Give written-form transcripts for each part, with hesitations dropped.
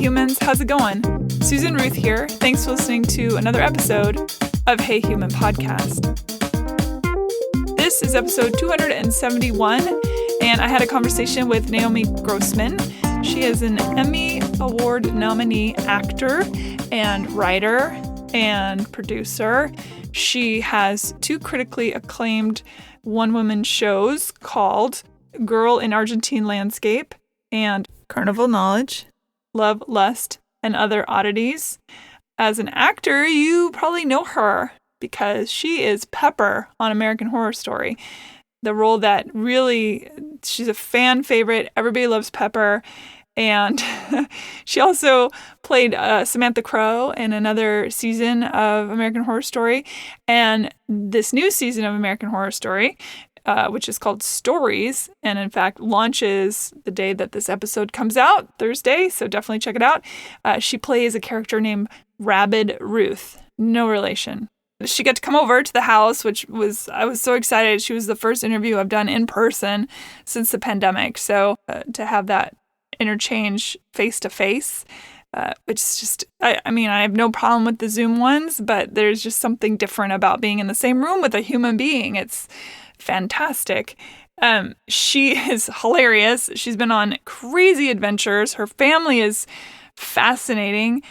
humans, how's it going? Susan Ruth here. Thanks for listening to another episode of Hey Human Podcast. This is episode 271, and I had a conversation with Naomi Grossman. She is an Emmy Award nominee actor and writer and producer. She has two critically acclaimed one-woman shows called Girl in Argentine Landscape and Carnival Knowledge, Love, Lust, and Other Oddities. As an actor, you probably know her because she is Pepper on American Horror Story. The role that really, she's a fan favorite. Everybody loves Pepper. And she also played Samantha Crowe in another season of American Horror Story. And this new season of American Horror Story, which is called Stories, and in fact launches the day that this episode comes out, Thursday, so definitely check it out. She plays a character named Rabid Ruth, no relation. She got to come over to the house, I was so excited. She was the first interview I've done in person since the pandemic, so to have that interchange face-to-face, it's just, I mean, I have no problem with the Zoom ones, but there's just something different about being in the same room with a human being. It's fantastic. She is hilarious. She's been on crazy adventures. Her family is fascinating.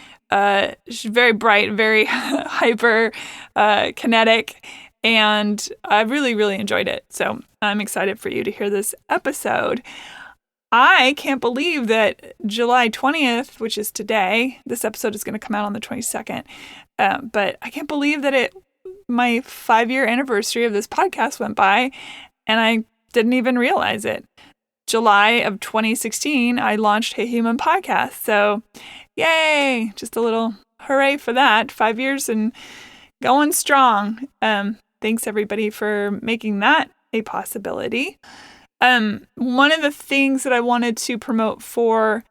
She's very bright, very hyper kinetic, and I really, really enjoyed it. So I'm excited for you to hear this episode. I can't believe that July 20th, which is today, this episode is going to come out on the 22nd, but I can't believe that my 5-year anniversary of this podcast went by, and I didn't even realize it. July of 2016, I launched Hey Human Podcast, so yay! Just a little hooray for that. 5 years and going strong. Thanks, everybody, for making that a possibility. One of the things that I wanted to promote for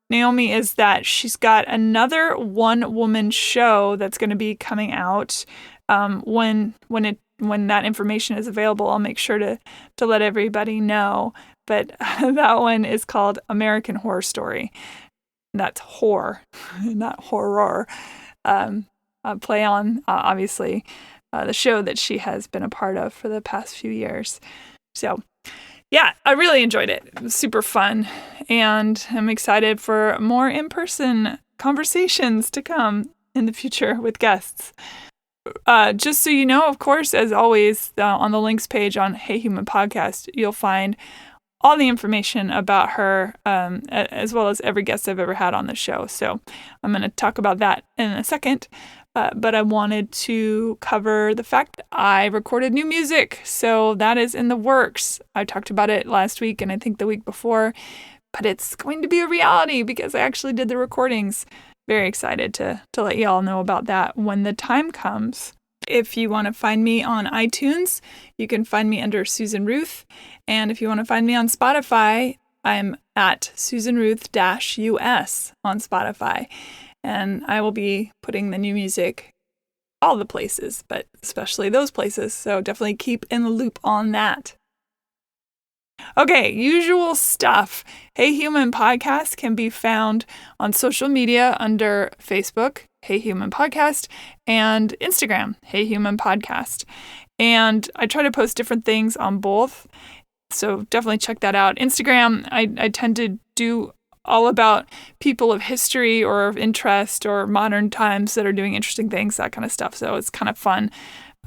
Naomi is that she's got another one-woman show that's going to be coming out. When that information is available, I'll make sure to let everybody know. But that one is called American Horror Story. That's horror, not horror. Play on, obviously, the show that she has been a part of for the past few years. So yeah, I really enjoyed it. It was super fun, and I'm excited for more in-person conversations to come in the future with guests. Just so you know, of course, as always, on the links page on Hey Human Podcast, you'll find all the information about her, as well as every guest I've ever had on the show. So I'm going to talk about that in a second. But I wanted to cover the fact I recorded new music. So that is in the works. I talked about it last week and I think the week before, but it's going to be a reality because I actually did the recordings. Very excited to let you all know about that when the time comes. If you want to find me on iTunes, you can find me under Susan Ruth. And if you want to find me on Spotify, I'm at Susan Ruth-US on Spotify. And I will be putting the new music all the places, but especially those places. So definitely keep in the loop on that. Okay, usual stuff. Hey Human Podcast can be found on social media under Facebook, Hey Human Podcast, and Instagram, Hey Human Podcast. And I try to post different things on both. So definitely check that out. Instagram, I tend to do all about people of history or of interest or modern times that are doing interesting things, that kind of stuff. So it's kind of fun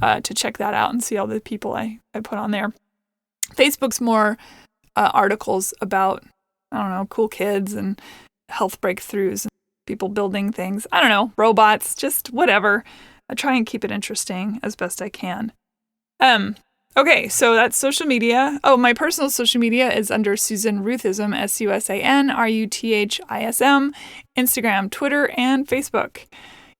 to check that out and see all the people I put on there. Facebook's more articles about, I don't know, cool kids and health breakthroughs and people building things. I don't know, robots, just whatever. I try and keep it interesting as best I can. Okay, so that's social media. Oh, my personal social media is under Susan Ruthism, SUSAN-RUTHISM, Instagram, Twitter, and Facebook.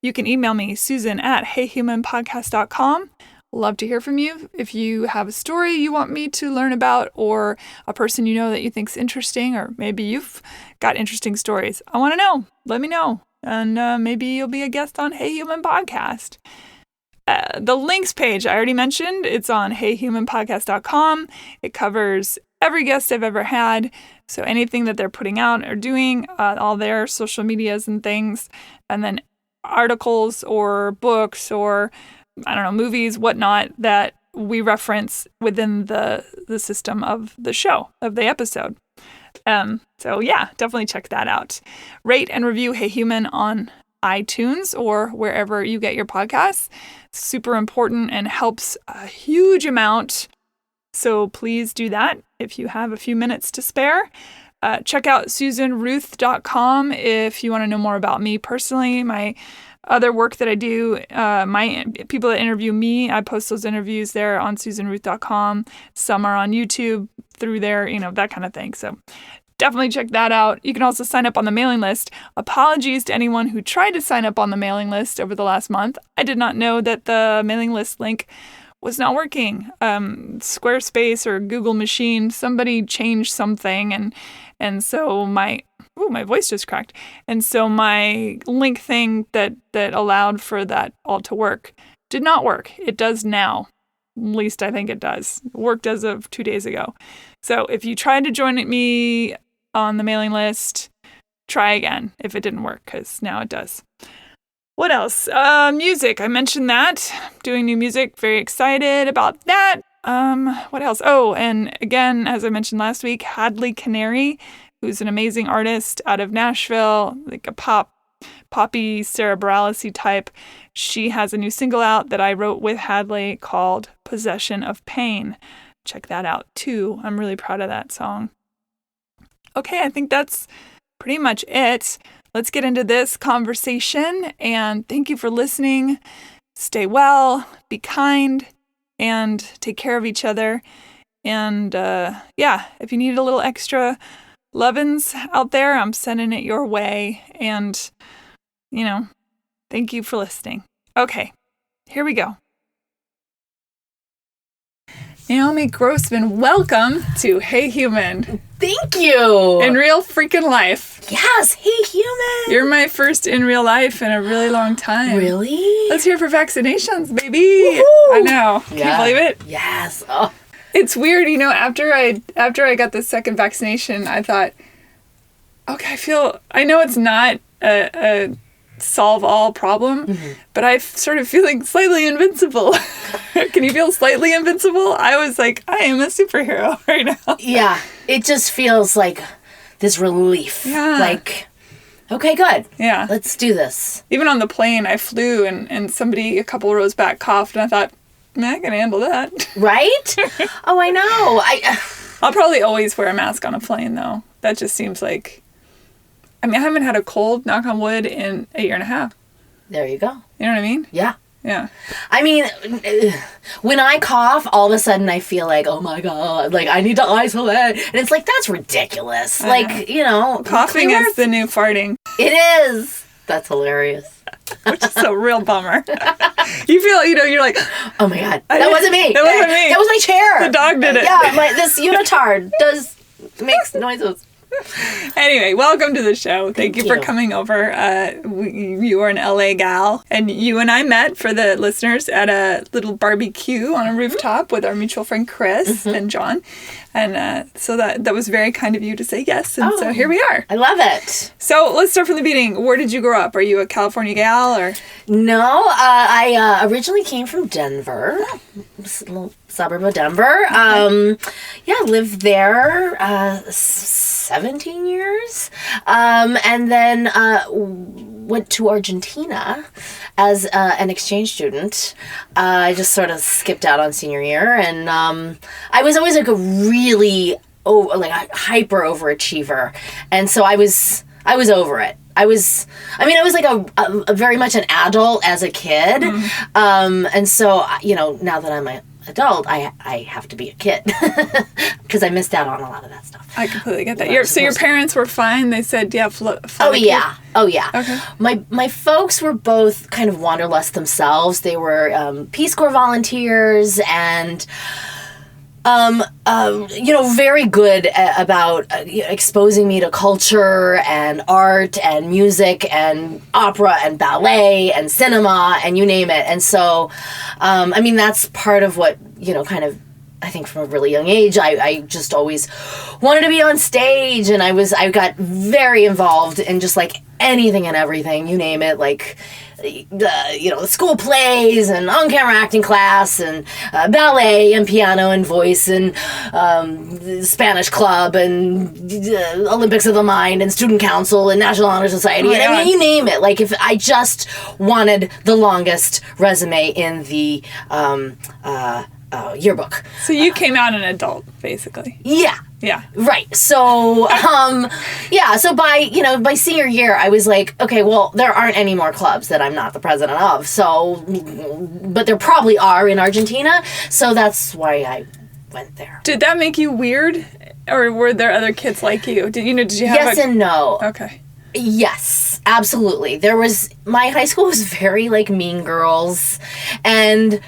You can email me, susan@heyhumanpodcast.com. Love to hear from you. If you have a story you want me to learn about or a person you know that you think's interesting, or maybe you've got interesting stories, I want to know. Let me know. And maybe you'll be a guest on Hey Human Podcast. The links page I already mentioned, it's on heyhumanpodcast.com. It covers every guest I've ever had. So anything that they're putting out or doing, all their social medias and things, and then articles or books or, I don't know, movies, whatnot, that we reference within the system of the show, of the episode. So yeah, definitely check that out. Rate and review Hey Human on iTunes or wherever you get your podcasts. Super important and helps a huge amount. So please do that if you have a few minutes to spare. Check out SusanRuth.com if you want to know more about me personally, my other work that I do, my people that interview me, I post those interviews there on SusanRuth.com. Some are on YouTube through there, that kind of thing. So definitely check that out. You can also sign up on the mailing list. Apologies to anyone who tried to sign up on the mailing list over the last month. I did not know that the mailing list link was not working. Squarespace or Google machine, somebody changed something, and so my voice just cracked. And so my link thing that allowed for that all to work did not work. It does now. At least I think it does. It worked as of 2 days ago. So if you tried to join me on the mailing list, try again if it didn't work, because now it does. What else? Music. I mentioned that. Doing new music. Very excited about that. What else? Oh, and again, as I mentioned last week, Hadley Canary, who's an amazing artist out of Nashville, like a poppy Sarah Bareilles type. She has a new single out that I wrote with Hadley called Possession of Pain. Check that out too. I'm really proud of that song. Okay, I think that's pretty much it. Let's get into this conversation, and thank you for listening. Stay well, be kind, and take care of each other. And if you need a little extra lovin's out there, I'm sending it your way. And, thank you for listening. Okay, here we go. Naomi Grossman, welcome to Hey Human. Thank you. In real freaking life. Yes, Hey Human. You're my first in real life in a really long time. Really? Let's hear for vaccinations, baby. Woohoo! I know. Can you believe it? Yes. Oh. It's weird, after I got the second vaccination, I thought, okay, I know it's not a solve all problem, but I'm sort of feeling slightly invincible. Can you feel slightly invincible? I was like, I am a superhero right now. Yeah, it just feels like this relief. Yeah. Like, okay, good. Yeah. Let's do this. Even on the plane, I flew and somebody a couple rows back coughed, and I thought, I can handle that. Right? Oh, I know. I'll probably always wear a mask on a plane, though. That just seems like... I haven't had a cold, knock on wood, in a year and a half. There you go. You know what I mean? Yeah. Yeah. When I cough, all of a sudden I feel like, oh my God, like I need to isolate. And it's like, that's ridiculous. Coughing is the new farting. It is. That's hilarious. Which is a real bummer. You feel, you're like, oh my God, that wasn't me. That wasn't me. That was my chair. The dog did it. Yeah, this unitard makes noises. Anyway, welcome to the show. Thank you for coming over. You are an LA gal, and you and I met, for the listeners, at a little barbecue on a rooftop with our mutual friend Chris and John. And so that was very kind of you to say yes. And so here we are. I love it. So let's start from the beginning. Where did you grow up? Are you a California gal or? No, I originally came from Denver, a little suburb of Denver. Lived there 17 years, and then went to Argentina as an exchange student. I just sort of skipped out on senior year, and I was always like a really a hyper overachiever, and so I was over it. I was like a very much an adult as a kid, and so now that I'm an adult, I have to be a kid because I missed out on a lot of that stuff. I completely get that. So your parents were fine? They said, yeah, Oh yeah. Okay. My folks were both kind of wanderlust themselves. They were Peace Corps volunteers and very good about exposing me to culture and art and music and opera and ballet and cinema and you name it. And so, that's part of what, kind of I think from a really young age, I just always wanted to be on stage, and I got very involved in just like anything and everything, you name it, like the school plays and on-camera acting class and ballet and piano and voice and Spanish club and Olympics of the Mind and student council and National Honor Society. And I mean, you name it. Like, if I just wanted the longest resume in the yearbook. So you came out an adult, basically. Yeah. Yeah. Right. So, so by senior year, I was like, okay, well, there aren't any more clubs that I'm not the president of. So, but there probably are in Argentina. So that's why I went there. Did that make you weird? Or were there other kids like you? Did you have Yes and no. Okay. Yes, absolutely. My high school was very like Mean Girls. And,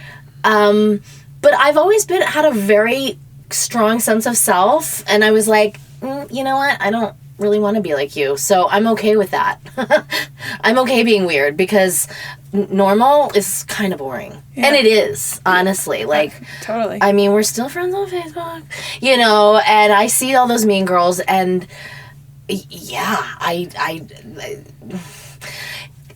but I've always had a very strong sense of self, and I was like, you know what? I don't really want to be like you, so I'm okay with that. I'm okay being weird because normal is kind of boring. Yeah. And it is, honestly. Like, totally. I mean, we're still friends on Facebook, and I see all those Mean Girls, and yeah,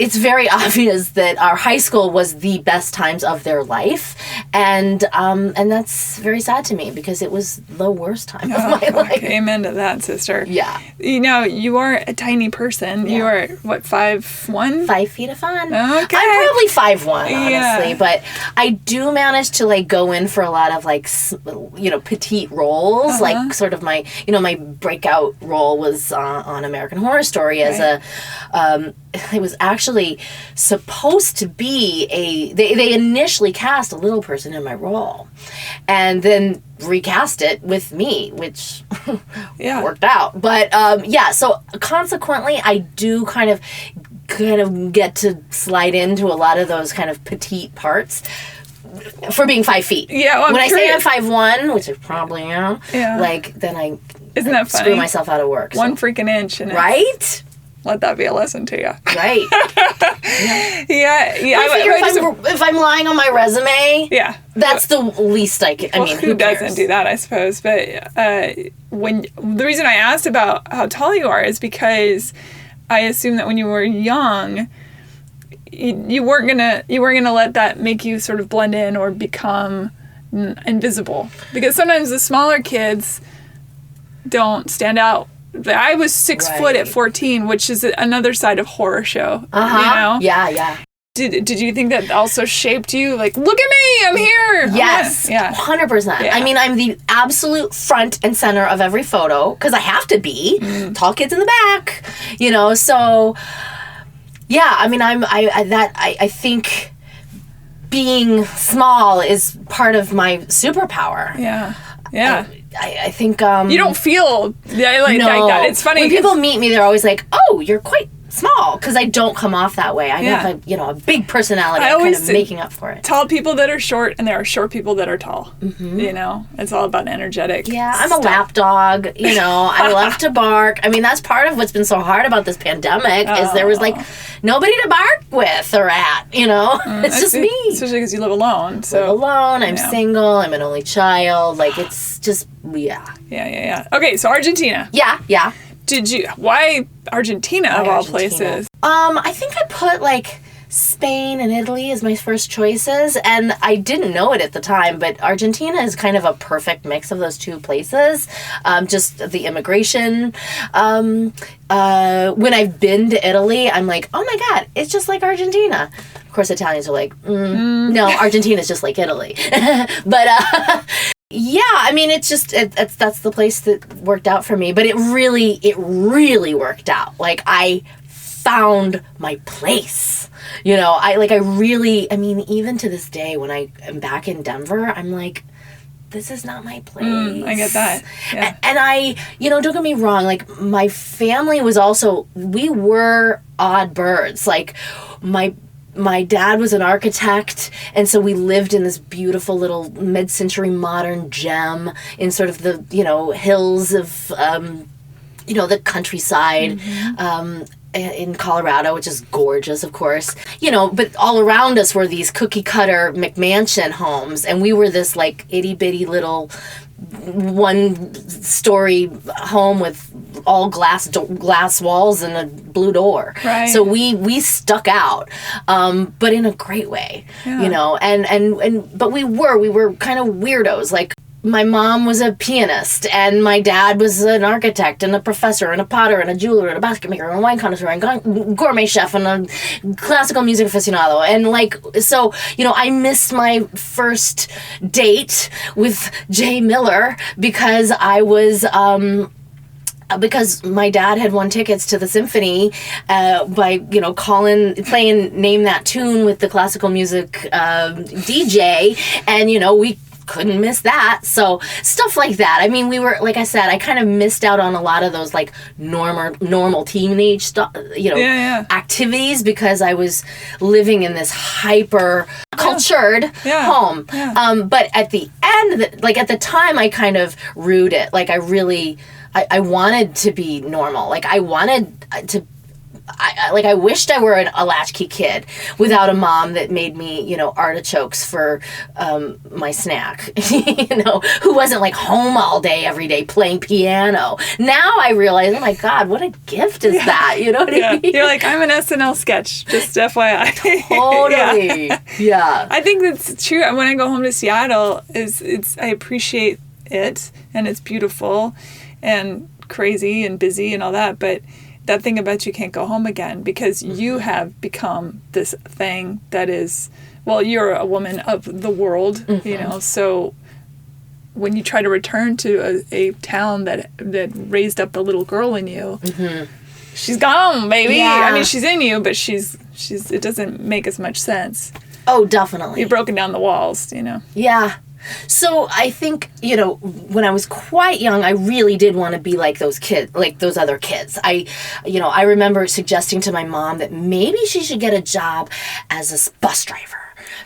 it's very obvious that our high school was the best times of their life, and that's very sad to me because it was the worst time of my life. Amen to that, sister. Yeah. You are a tiny person. Yeah. You are, what, 5'1"? 5 feet of fun. Okay. I'm probably 5'1", honestly, but I do manage to like go in for a lot of like, petite roles. Uh-huh. Like sort of my breakout role was on American Horror Story as it was actually supposed to be they initially cast a little person in my role and then recast it with me, which worked out. But so consequently I do kind of get to slide into a lot of those kind of petite parts for being 5 feet. Yeah, well, when I say I'm 5'1", which I probably am, then I Isn't that funny? Screw myself out of work. One freaking inch. And right? Let that be a lesson to you. Right. Yeah. I figure if I'm lying on my resume, that's the least I can. Who doesn't do that, I suppose? But the reason I asked about how tall you are is because I assume that when you were young, you weren't gonna let that make you sort of blend in or become invisible. Because sometimes the smaller kids don't stand out. I was 6 foot at 14, which is another side of horror show. Uh-huh. Yeah. Did you think that also shaped you? Like, look at me, I'm here. Yes. 100%. Yeah. I mean, I'm the absolute front and center of every photo because I have to be. Tall kids in the back, So, yeah. I mean, I think being small is part of my superpower. Yeah. I think you don't feel like that. It's funny when people meet me, they're always like, "Oh, you're quite small," because I don't come off that way. I have a big personality. I'm kind of making up for it. Tall people that are short, and there are short people that are tall. Mm-hmm. It's all about energetic. Yeah, I'm a lap dog. I love to bark. I mean, that's part of what's been so hard about this pandemic is there was like nobody to bark with or at. It's just me. Especially because you live alone. I'm single. I'm an only child. Like it's just Yeah. Okay, so Argentina. Yeah. Why Argentina of all places? I think I put like Spain and Italy as my first choices, and I didn't know it at the time, but Argentina is kind of a perfect mix of those two places. Just the immigration. When I've been to Italy, I'm like, oh my God, it's just like Argentina. Of course, Italians are like, no, Argentina's just like Italy. But, yeah, I mean, it's just, that's the place that worked out for me. But it really worked out. Like, I found my place. Even to this day, when I am back in Denver, I'm like, this is not my place. I get that. Yeah. And I, don't get me wrong, like, my family was also, we were odd birds. Like, my dad was an architect, and so we lived in this beautiful little mid-century modern gem in sort of the, hills of, the countryside. in Colorado, which is gorgeous, of course. You know, but all around us were these cookie cutter McMansion homes, and we were this like itty bitty little 1-story home with all glass walls and a blue door. Right. So we stuck out, but in a great way, you know. But we were kind of weirdos. Like, my mom was a pianist, and my dad was an architect, and a professor, and a potter, and a jeweler, and a basket maker, and a wine connoisseur, and gourmet chef, and a classical music aficionado. And like, so, you know, I missed my first date with Jay Miller because I was, because my dad had won tickets to the symphony by, you know, playing Name That Tune with the classical music DJ, and, you know, we couldn't miss that. So stuff like that. I mean, we were, like I said, I kind of missed out on a lot of those like normal teenage stuff, you know, activities, because I was living in this hyper cultured home. Yeah. But at the end, like at the time, I kind of rued it. Like I wanted to be normal. Like I wanted to. I wished I were a latchkey kid without a mom that made me, you know, artichokes for my snack, you know, who wasn't like home all day, every day playing piano. Now I realize, oh my God, what a gift is that? You know what I mean? You're like, I'm an SNL sketch, just FYI. Totally. Yeah. I think that's true. When I go home to Seattle, I appreciate it, and it's beautiful and crazy and busy and all that, but that thing about you can't go home again, because you have become this thing that is, well, you're a woman of the world, you know, so when you try to return to a town that raised up the little girl in you, she's gone, baby. Yeah. I mean, she's in you, but she's it doesn't make as much sense. Oh, definitely. You've broken down the walls, you know. Yeah. So I think, you know, when I was quite young, I really did want to be like those kids, like those other kids. I remember suggesting to my mom that maybe she should get a job as a bus driver,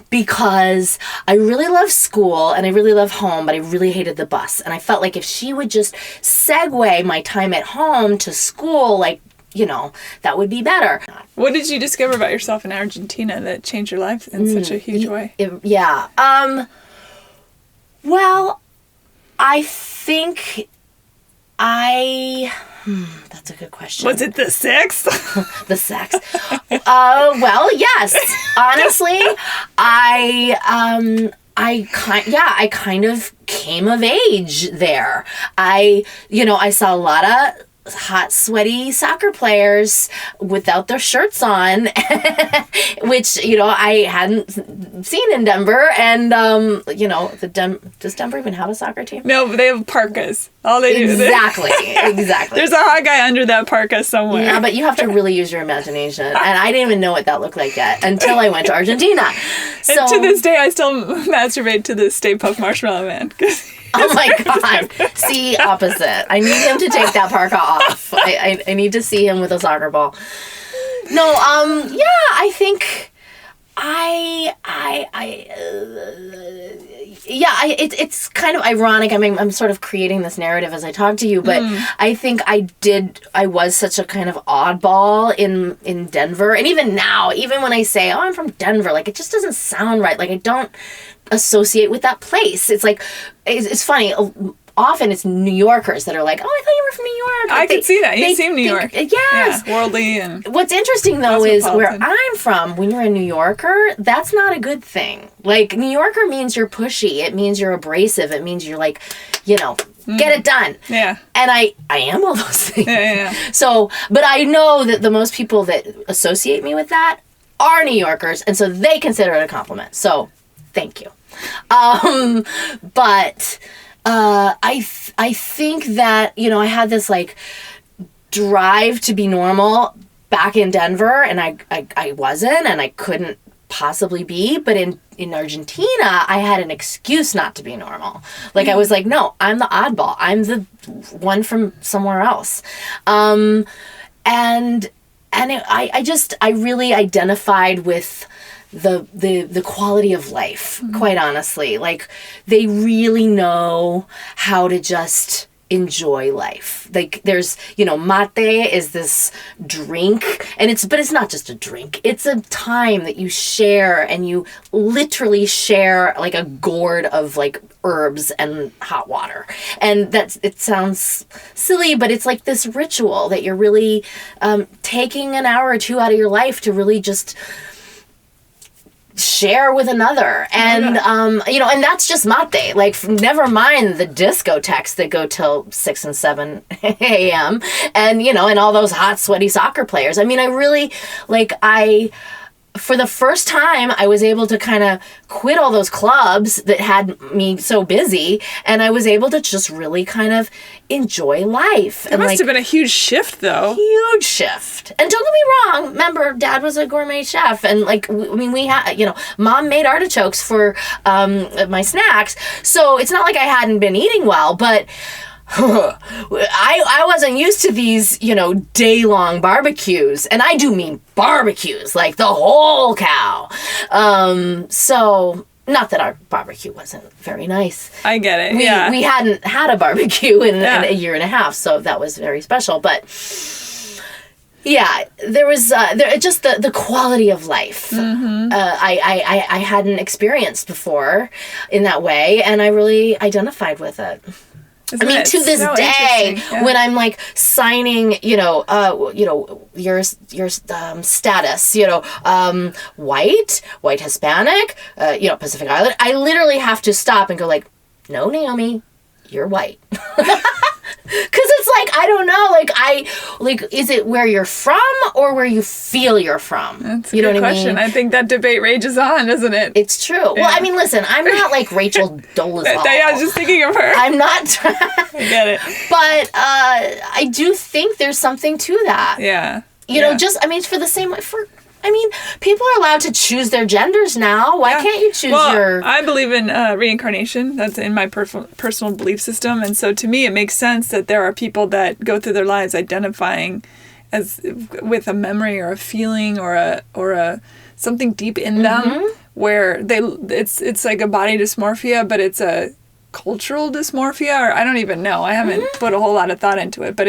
because I really love school and I really love home, but I really hated the bus. And I felt like if she would just segue my time at home to school, like, you know, that would be better. What did you discover about yourself in Argentina that changed your life in such a huge way? Well, I think that's a good question. Was it the sex? The sex. Well, yes. Honestly, I kind of came of age there. I saw a lot of hot, sweaty soccer players without their shirts on, which, you know, I hadn't seen in Denver. And, you know, does Denver even have a soccer team? No, but they have parkas. All they do. Exactly. There's a hot guy under that parka somewhere. Yeah, but you have to really use your imagination. And I didn't even know what that looked like yet until I went to Argentina. So, and to this day, I still masturbate to the Stay Puft Marshmallow Man. Oh my God. See, opposite. I need him to take that parka off. I need to see him with a soccer ball. No, I think it's kind of ironic. I mean, I'm sort of creating this narrative as I talk to you, but I think I was such a kind of oddball in Denver. And even now, even when I say, oh, I'm from Denver, like, it just doesn't sound right. Like, I don't associate with that place. It's like, it's funny. Often it's New Yorkers that are like, oh, I thought you were from New York. Like, I could see that. You seem New York. Yes. Yeah, worldly. And what's interesting, though, is where I'm from, when you're a New Yorker, that's not a good thing. Like, New Yorker means you're pushy. It means you're abrasive. It means you're like, you know, get it done. Yeah. And I am all those things. Yeah. So, but I know that the most people that associate me with that are New Yorkers, and so they consider it a compliment. So, thank you. But I think that, you know, I had this like drive to be normal back in Denver, and I wasn't, and I couldn't possibly be, but in Argentina, I had an excuse not to be normal. Like, I was like, no, I'm the oddball. I'm the one from somewhere else. I really identified with the quality of life, quite honestly. Like, they really know how to just enjoy life. Like there's, mate is this drink, but it's not just a drink. It's a time that you share, and you literally share like a gourd of like herbs and hot water. And it sounds silly, but it's like this ritual that you're really taking an hour or two out of your life to really just share with another. And and that's just mate. Like, never mind the discotheques that go till 6 and 7 a.m. and and all those hot, sweaty soccer players. I mean, I really for the first time, I was able to kind of quit all those clubs that had me so busy, and I was able to just really kind of enjoy life. It must have been a huge shift, though. Huge shift. And don't get me wrong, remember, Dad was a gourmet chef, and we had, Mom made artichokes for my snacks, so it's not like I hadn't been eating well, but I wasn't used to these, day-long barbecues. And I do mean barbecues, like the whole cow. So, not that our barbecue wasn't very nice. I get it, We hadn't had a barbecue in a year and a half, so that was very special. But, yeah, there was just the quality of life. Mm-hmm. I hadn't experienced before in that way, and I really identified with it. Isn't it to this so day, when I'm like signing, your status, white, Hispanic, Pacific Island, I literally have to stop and go like, no, Naomi, you're white. Because it's like, I don't know, is it where you're from or where you feel you're from? That's a good question. I think that debate rages on, doesn't it? It's true. Yeah. Well, I mean, listen, I'm not like Rachel Dolezal. I was just thinking of her. I'm not. I get it. But I do think there's something to that. Yeah. For the same way, people are allowed to choose their genders now. Why can't you choose your... I believe in reincarnation. That's in my personal belief system. And so to me, it makes sense that there are people that go through their lives identifying as with a memory or a feeling or a something deep in them where it's like a body dysmorphia, but it's a cultural dysmorphia, or I don't even know. I haven't put a whole lot of thought into it, but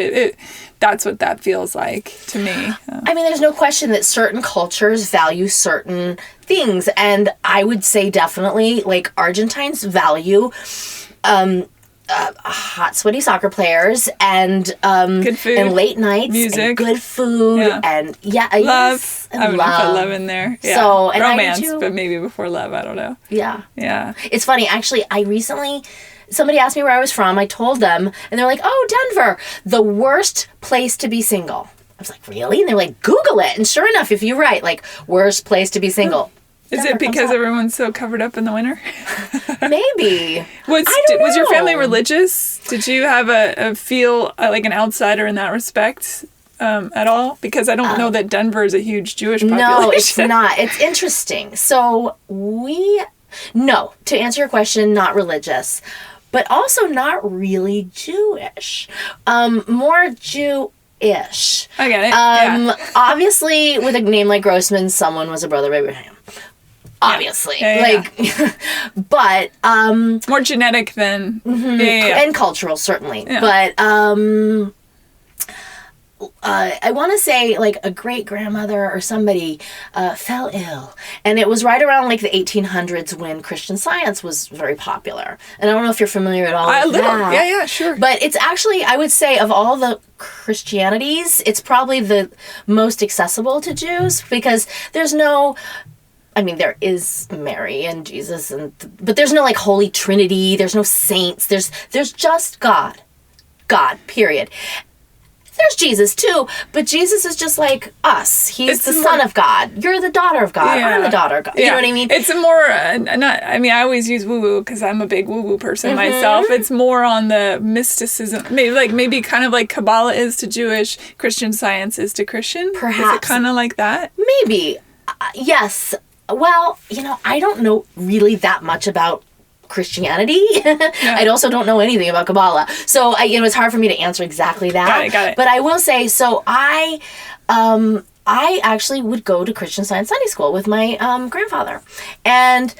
that's what that feels like to me. There's no question that certain cultures value certain things, and I would say definitely, like, Argentines value hot, sweaty soccer players and good food, and late nights, music, and good food, and love. Yes, and I would put love in there. Yeah. So, and romance, but maybe before love. I don't know. Yeah. It's funny, actually. I recently, somebody asked me where I was from. I told them, and they're like, "Oh, Denver, the worst place to be single." I was like, "Really?" And they're like, "Google it." And sure enough, if you write like worst place to be single. Is it because everyone's so covered up in the winter? Maybe. Was your family religious? Did you have a feel like an outsider in that respect at all? Because I don't know that Denver is a huge Jewish population. No, it's not. It's interesting. So to answer your question, not religious, but also not really Jewish. More Jew-ish. I get it. Obviously, with a name like Grossman, someone was a brother of Abraham. Obviously. But more genetic than and cultural, certainly. Yeah. But I want to say like a great grandmother or somebody fell ill, and it was right around like the 1800s when Christian Science was very popular. And I don't know if you're familiar at all with that. Yeah, sure. But it's actually, I would say, of all the Christianities, it's probably the most accessible to Jews, because there's no... there is Mary and Jesus, but there's no like Holy Trinity. There's no saints. There's just God, period. There's Jesus too, but Jesus is just like us. He's the Son of God. You're the daughter of God. Yeah. I'm the daughter of God. You know what I mean? It's more, I always use woo-woo because I'm a big woo-woo person myself. It's more on the mysticism, maybe kind of like Kabbalah is to Jewish, Christian Science is to Christian. Perhaps. Is it kind of like that? Maybe. Yes. Well, I don't know really that much about Christianity. I also don't know anything about Kabbalah. So, it's hard for me to answer exactly that. Got it. But I will say, so I actually would go to Christian Science Sunday School with my grandfather. And,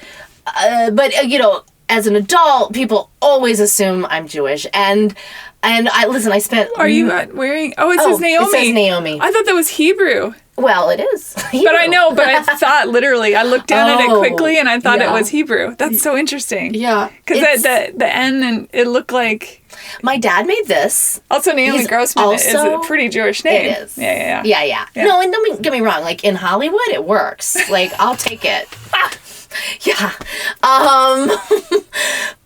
as an adult, people always assume I'm Jewish. And And I spent... Are you wearing... Oh, it says Naomi. It says Naomi. I thought that was Hebrew. Well, it is. Hebrew. But I know, but I thought literally, I looked down at it quickly and I thought it was Hebrew. That's so interesting. Yeah. Because the N, and it looked like... My dad made this. Also, Naomi Grossman is a pretty Jewish name. It is. Yeah. No, and don't get me wrong. Like, in Hollywood, it works. Like, I'll take it. Yeah.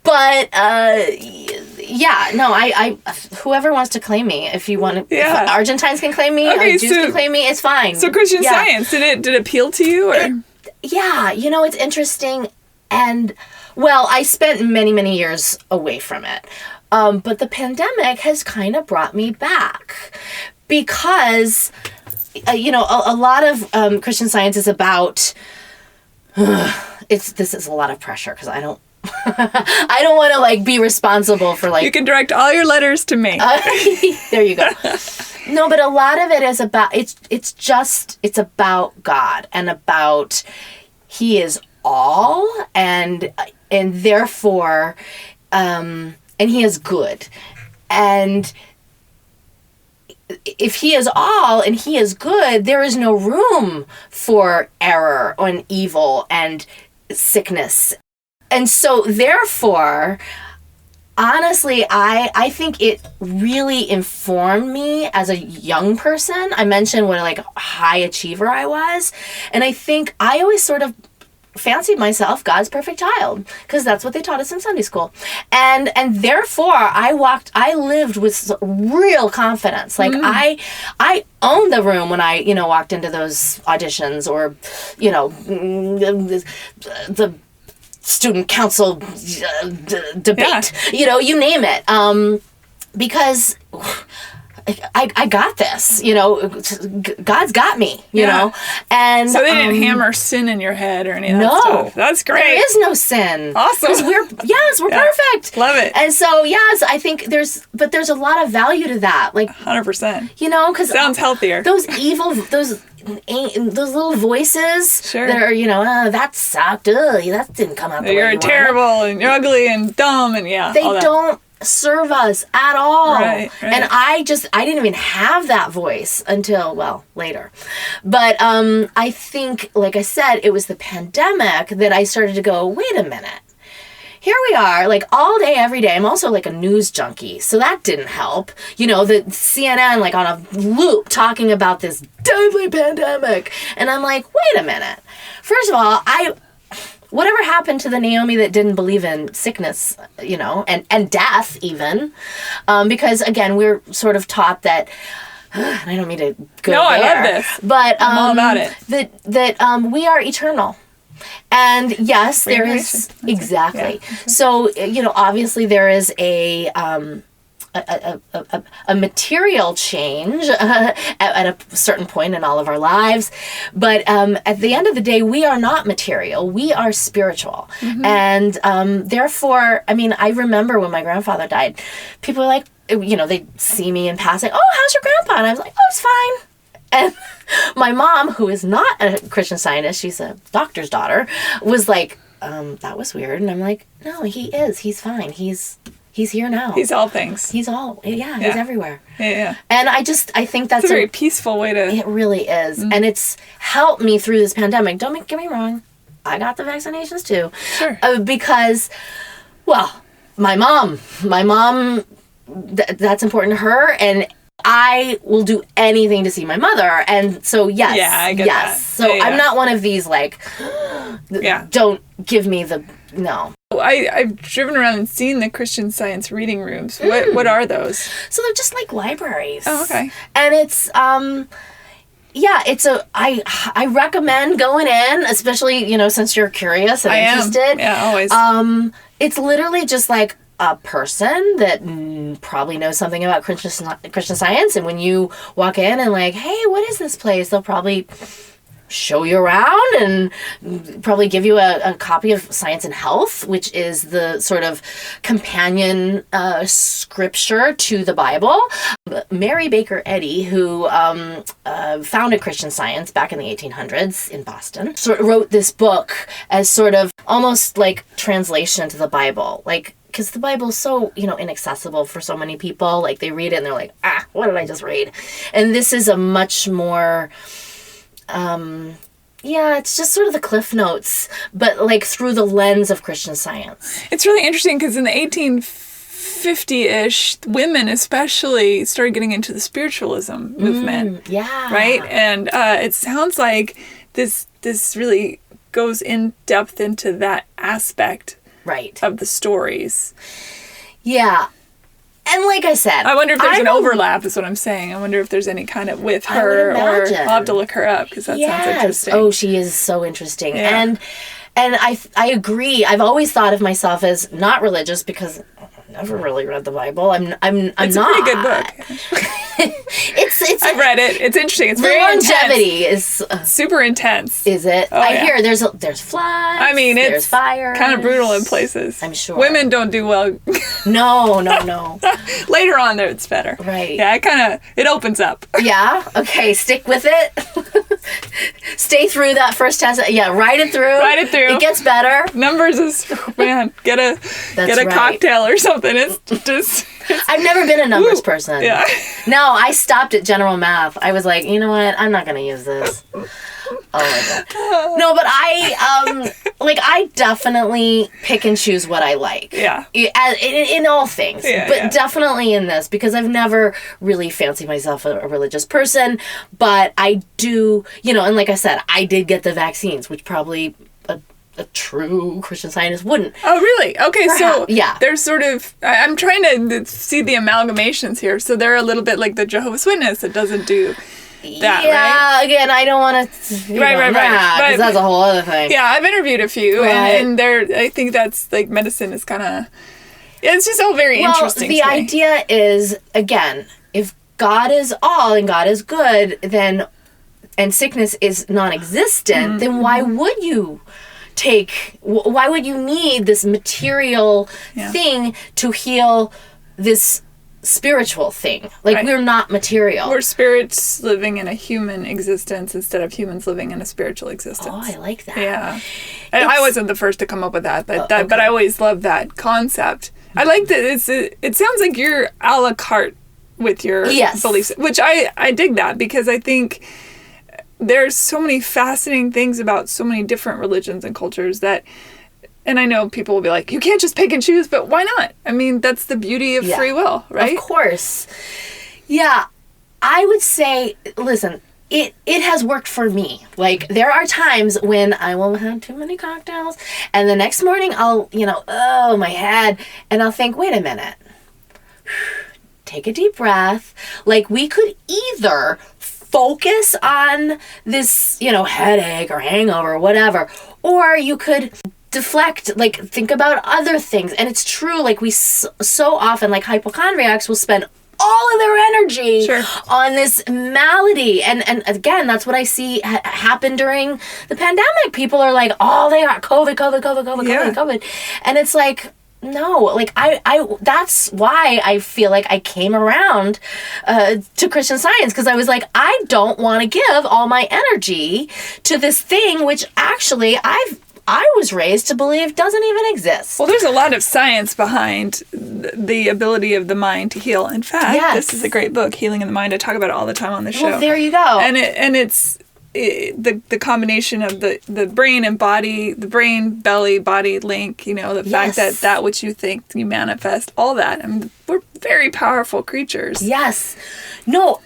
But, yeah, no, I whoever wants to claim me, if you want to, if Argentines can claim me, Jews can claim me, it's fine. So Christian Science, did it appeal to you? Or? It's interesting. And, well, I spent many, many years away from it. But the pandemic has kind of brought me back because, a lot of Christian Science is about, this is a lot of pressure because I don't want to like be responsible for like... You can direct all your letters to me. There you go. No, but a lot of it is about, it's about God and about He is all and therefore, and He is good. And if He is all and He is good, there is no room for error and evil and sickness. And so therefore, honestly, I think it really informed me as a young person. I mentioned what like high achiever I was. And I think I always sort of fancied myself God's perfect child because that's what they taught us in Sunday school. And therefore I lived with real confidence. Like I owned the room when I, walked into those auditions or, the student council debate, you name it. Because I got this, God's got me, you know, and so they didn't hammer sin in your head or any of that stuff. That's great. There is no sin. Awesome. We're perfect. Love it. And so, I think there's a lot of value to that. Like 100%, because sounds healthier. Those evil, those little voices that are, that sucked. That didn't come out the way you're terrible and you're ugly and dumb and they don't serve us at all. Right. And I didn't even have that voice until, later. But I think, like I said, it was the pandemic that I started to go, wait a minute. Here we are, like all day, every day. I'm also like a news junkie, so that didn't help. The CNN like on a loop talking about this deadly pandemic. And I'm like, wait a minute. First of all, whatever happened to the Naomi that didn't believe in sickness, and death even? Because, again, we're sort of taught that, and I don't mean to go there. I love this. But I'm all about it. That we are eternal. And, yes, there is... Exactly. Yeah. So, obviously there is a material change at a certain point in all of our lives. But at the end of the day, we are not material. We are spiritual. Mm-hmm. And therefore, I remember when my grandfather died, people were like, they'd see me in passing, oh, how's your grandpa? And I was like, oh, it's fine. And my mom, who is not a Christian Scientist, she's a doctor's daughter, was like, that was weird. And I'm like, no, he is. He's fine. He's here now. He's all things. He's everywhere. Yeah. And I think that's a very peaceful way to... It really is. Mm-hmm. And it's helped me through this pandemic. Don't get me wrong. I got the vaccinations too. Sure. Because, my mom, that's important to her. And I will do anything to see my mother. And so, yes. Yeah, I get that. So I'm not one of these, like, don't give me the... No. I've driven around and seen the Christian Science reading rooms. What are those? So they're just like libraries. Oh, okay. And it's I recommend going in, especially, since you're curious and interested. Yeah, always. It's literally just like a person that probably knows something about Christian Science, and when you walk in and like, hey, what is this place? They'll probably show you around and probably give you a copy of Science and Health, which is the sort of companion scripture to the Bible. Mary Baker Eddy, who founded Christian Science back in the 1800s in Boston, wrote this book as sort of almost like translation to the Bible. Like, because the Bible's so, inaccessible for so many people. Like, they read it and they're like, what did I just read? And this is a much more, it's just sort of the Cliff Notes, but like through the lens of Christian Science. It's really interesting because in the 1850-ish, women especially started getting into the spiritualism movement. Yeah. Right? And it sounds like this really goes in depth into that aspect of the stories. Yeah. And like I said, I wonder if there's an overlap is what I'm saying. I wonder if there's any kind of with her, or I'll have to look her up because that sounds interesting. Oh, she is so interesting. Yeah. And I agree. I've always thought of myself as not religious because I've never really read the Bible. I'm it's not. It's a pretty good book. it's I've read it. It's interesting. It's very longevity intense. Is super intense. Is it? Oh, I hear there's floods. I mean, there's fire. Kind of brutal in places. I'm sure. Women don't do well. No. Later on, there it's better. Right. Yeah, it opens up. Yeah. Okay. Stick with it. Stay through that first test. Yeah. Ride it through. It gets better. Numbers is man. Get a cocktail or something. It's just. I've never been a numbers person. Yeah. No, I stopped at general math. I was like, you know what? I'm not going to use this. Oh my God. No, but I definitely pick and choose what I like. Yeah. In all things. Yeah, but definitely in this, because I've never really fancied myself a religious person. But I do, and like I said, I did get the vaccines, which probably a true Christian Scientist wouldn't. Oh, really? Okay, so yeah. There's sort of, I'm trying to see the amalgamations here. So they're a little bit like the Jehovah's Witness that doesn't do that, right? Again, I don't want to, right. because that's a whole other thing. Yeah, I've interviewed a few, and I think that's, like, medicine is kind of, it's just all very interesting. The idea is, again, if God is all and God is good, and sickness is non-existent, then why would you need this material thing to heal this spiritual thing? Like, we're not material. We're spirits living in a human existence instead of humans living in a spiritual existence. Oh, I like that. Yeah. And I wasn't the first to come up with that, but but I always loved that concept. I like that it sounds like you're a la carte with your beliefs, which I dig that, because I think there's so many fascinating things about so many different religions and cultures that, and I know people will be like, you can't just pick and choose, but why not? I mean, that's the beauty of free will, right? Of course. Yeah. I would say, listen, it has worked for me. Like, there are times when I will have too many cocktails, and the next morning I'll, my head, and I'll think, wait a minute. Take a deep breath. Like, we could either focus on this, headache or hangover or whatever, or you could deflect, like, think about other things. And it's true, like, we so often, like, hypochondriacs will spend all of their energy on this malady. And again, that's what I see happen during the pandemic. People are like, oh, they got COVID. And it's like, no, like, I that's why I feel like I came around to Christian Science, because I was like, I don't want to give all my energy to this thing which actually I was raised to believe doesn't even exist. Well, there's a lot of science behind the ability of the mind to heal. In fact, this is a great book, Healing in the Mind. I talk about it all the time on the show. Well, there you go. And it's the combination of the brain and body, the brain, belly, body link, the fact that which you think you manifest, all that. I mean, we're very powerful creatures. Yes. No,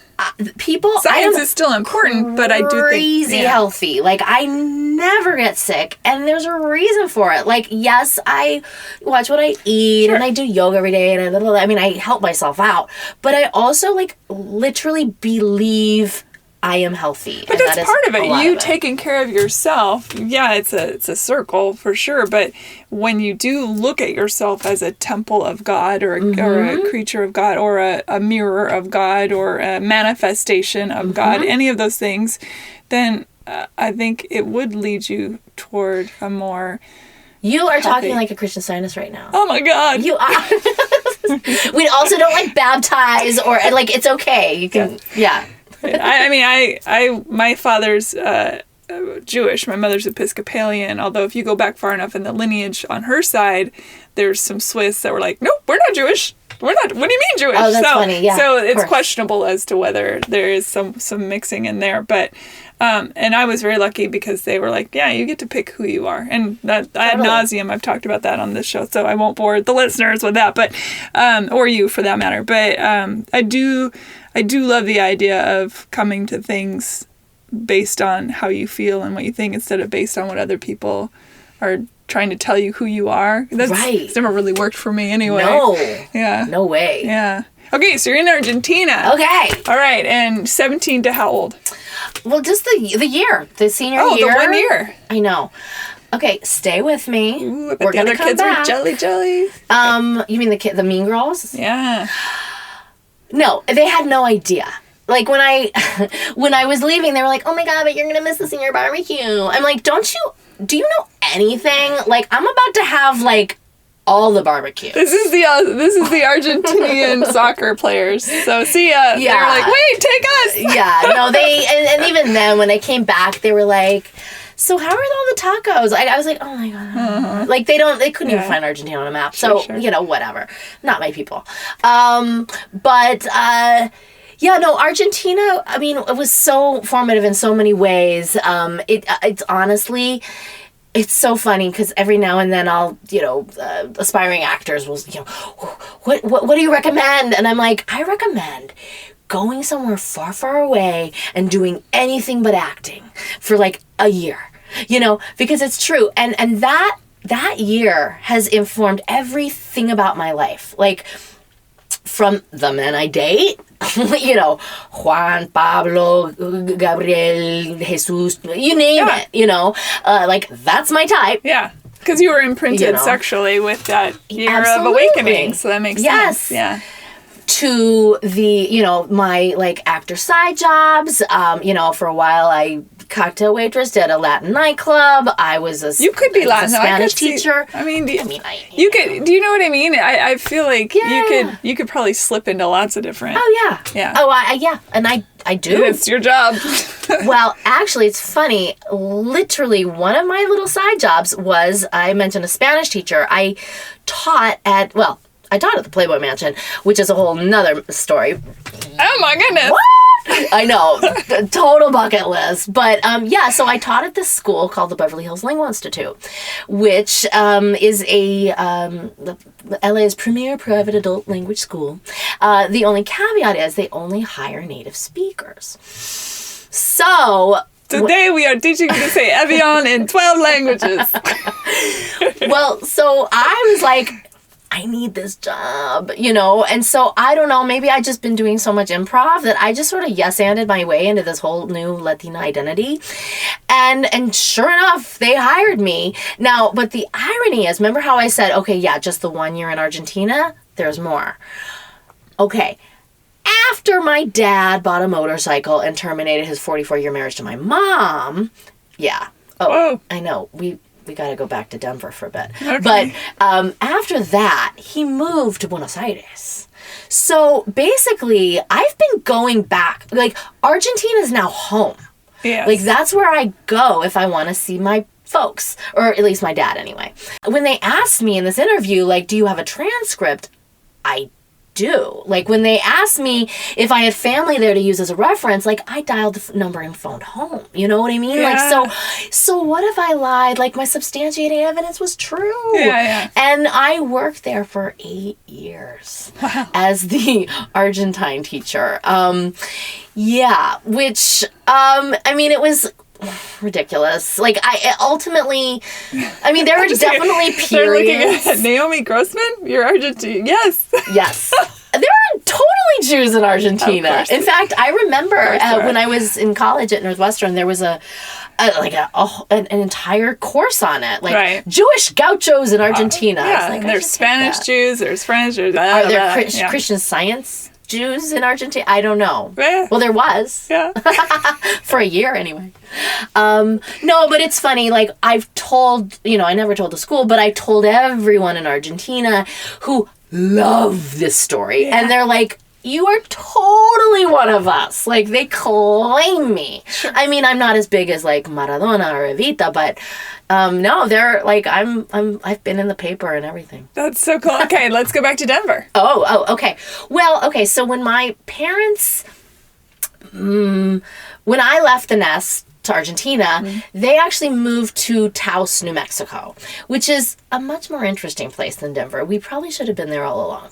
people... Science is still important, but I do think... crazy healthy. Like, I never get sick, and there's a reason for it. Like, yes, I watch what I eat, and I do yoga every day, and I help myself out. But I also, like, literally believe I am healthy. But that's part of it. You taking care of yourself, it's a circle for sure. But when you do look at yourself as a temple of God, or a creature of God, or a mirror of God, or a manifestation of God, any of those things, then I think it would lead you toward a more... You are talking like a Christian Scientist right now. Oh my God. You are. We also don't, like, baptize, or, like, it's okay. You can, my father's Jewish, my mother's Episcopalian, although if you go back far enough in the lineage on her side, there's some Swiss that were like, nope, we're not Jewish. We're not. What do you mean Jewish? Oh, that's funny. Yeah. So it's questionable as to whether there is some mixing in there. But and I was very lucky because they were like, yeah, you get to pick who you are, and that ad nauseum I've talked about that on this show, so I won't bore the listeners with that, but or you for that matter. But I do love the idea of coming to things based on how you feel and what you think instead of based on what other people are trying to tell you who you are. It's never really worked for me anyway. No. Yeah. No way. Yeah. Okay, so you're in Argentina. Okay. All right, and 17 to how old? Well, just the year, the senior year. Oh, the 1 year. I know. Okay, stay with me. Ooh, I bet the other kids were jelly. You mean the Mean Girls? Yeah. No, they had no idea. Like when I was leaving, they were like, "Oh my god, but you're gonna miss the senior barbecue." I'm like, do you know anything? Like, I'm about to have like all the barbecue. This is the Argentinian soccer players. So see ya. Yeah. They were like, wait, take us. Yeah. No, and even then when they came back, they were like, so how are all the tacos? I was like, oh my god. Uh-huh. Like they couldn't even find Argentina on a map. So whatever. Not my people. Yeah, no, Argentina, I mean, it was so formative in so many ways. It's honestly, it's so funny because every now and then I'll, aspiring actors will, what do you recommend? And I'm like, I recommend going somewhere far, far away and doing anything but acting for like a year, because it's true. And that year has informed everything about my life. Like, from the men I date, Juan, Pablo, Gabriel, Jesus, you name it, like that's my type. Yeah. Because you were imprinted sexually with that year of awakening. So that makes sense. Yeah. To the, my like actor side jobs, for a while I cocktail waitress at a Latin nightclub. I was a Spanish teacher. You could. Do you know what I mean? I feel like you could probably slip into lots of different. Oh yeah. Yeah. Oh yeah, and I do. It's your job. Well, actually, it's funny. Literally, one of my little side jobs was I mentioned a Spanish teacher. I taught at the Playboy Mansion, which is a whole nother story. Oh my goodness. What? I know, total bucket list. But so I taught at this school called the Beverly Hills Lingual Institute, which is LA's premier private adult language school. The only caveat is they only hire native speakers. So today we are teaching you to say Evian in 12 languages. Well, so I was like, I need this job, and so I don't know, maybe I just been doing so much improv that I just sort of yes-anded my way into this whole new Latina identity. And sure enough, they hired me. Now, but the irony is, remember how I said, okay, yeah, just the 1 year in Argentina? There's more. Okay. After my dad bought a motorcycle and terminated his 44-year marriage to my mom, yeah. Oh, whoa. I know. We got to go back to Denver for a bit. Okay. But after that, he moved to Buenos Aires. So basically, I've been going back. Like, Argentina is now home. Yes. Like, that's where I go if I want to see my folks, or at least my dad anyway. When they asked me in this interview, like, do you have a transcript? I do. Like, when they asked me if I had family there to use as a reference, like, I dialed the number and phoned home. You know what I mean? Yeah. Like, so what if I lied? Like, my substantiating evidence was true. Yeah. And I worked there for 8 years as the Argentine teacher. Which, it was ridiculous. Like, there were definitely periods. They're looking at Naomi Grossman? You're Argentine. Yes. There are totally Jews in Argentina. In fact, I remember when I was in college at Northwestern, there was an entire course on it, like Jewish gauchos in Argentina. There's Spanish Jews, there's French Jews. Are there Christian Science Jews in Argentina? I don't know. Yeah. Well, there was. Yeah. For a year anyway. No, but it's funny. Like, I've told, I never told the school, but I told everyone in Argentina who love this story. Yeah. And they're like, you are totally one of us. Like, they claim me. Sure. I mean, I'm not as big as, like, Maradona or Evita, but no, they're, like, I've been in the paper and everything. That's so cool. Okay, let's go back to Denver. Oh, okay. Well, okay, so when my parents, when I left the nest to Argentina, they actually moved to Taos, New Mexico, which is a much more interesting place than Denver. We probably should have been there all along.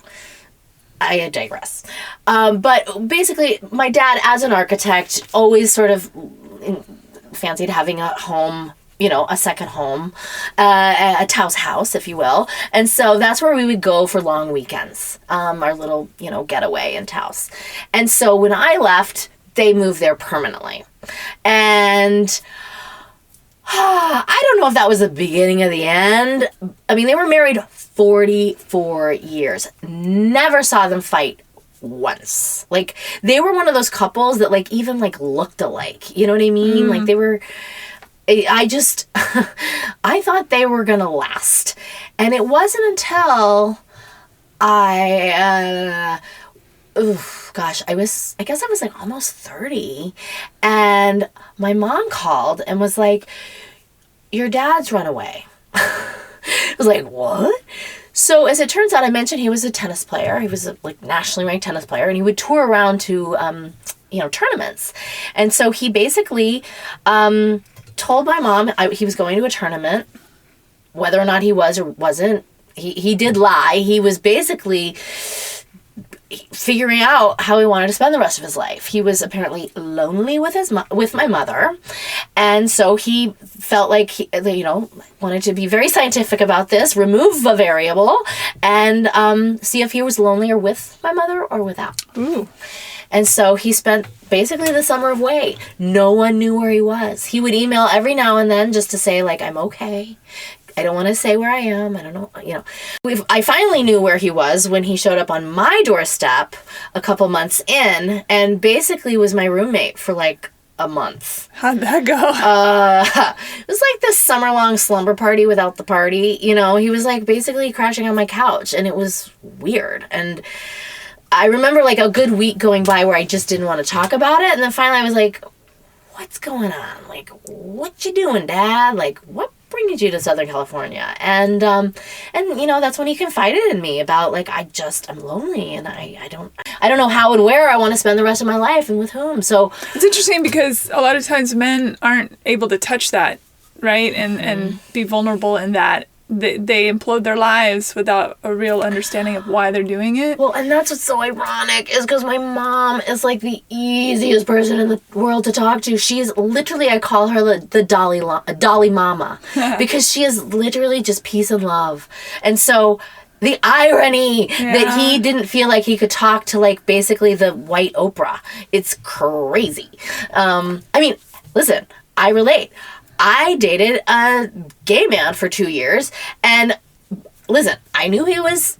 I digress. But basically, my dad, as an architect, always sort of fancied having a home, a second home, a Taos house, if you will. And so that's where we would go for long weekends, our little, getaway in Taos. And so when I left, they moved there permanently. And I don't know if that was the beginning of the end. I mean, they were married 44 years. Never saw them fight once. Like, they were one of those couples that, like, even, like, looked alike. You know what I mean? Like, they were... I just... I thought they were gonna last. And it wasn't until I guess I was like almost 30, and my mom called and was like, your dad's run away. I was like, what? So as it turns out, I mentioned he was a tennis player. He was a nationally ranked tennis player, and he would tour around to tournaments. And so he basically told my mom he was going to a tournament. Whether or not he was or wasn't, he did lie. He was basically figuring out how he wanted to spend the rest of his life. He was apparently lonely with my mother, and so he felt like he, wanted to be very scientific about this, remove a variable, and see if he was lonelier with my mother or without. Ooh. And so he spent basically the summer away. No one knew where he was. He would email every now and then just to say, like, I'm okay. I don't want to say where I am. I don't know, I finally knew where he was when he showed up on my doorstep a couple months in, and basically was my roommate for like a month. How'd that go? It was like this summer-long slumber party without the party. He was like basically crashing on my couch, and it was weird. And I remember like a good week going by where I just didn't want to talk about it, and then finally I was like, what's going on? Like, what you doing, Dad? Like, what brings you to Southern California? And that's when he confided in me about, like, I'm lonely, and I don't know how and where I want to spend the rest of my life and with whom. So it's interesting because a lot of times men aren't able to touch that, right? And be vulnerable in that. They implode their lives without a real understanding of why they're doing it. Well, and that's what's so ironic is because my mom is like the easiest person in the world to talk to. She's literally, I call her the Dolly Mama, because she is literally just peace and love. And so the irony that he didn't feel like he could talk to, like, basically the white Oprah, it's crazy. I mean, listen, I relate. I dated a gay man for 2 years, and listen, I knew he was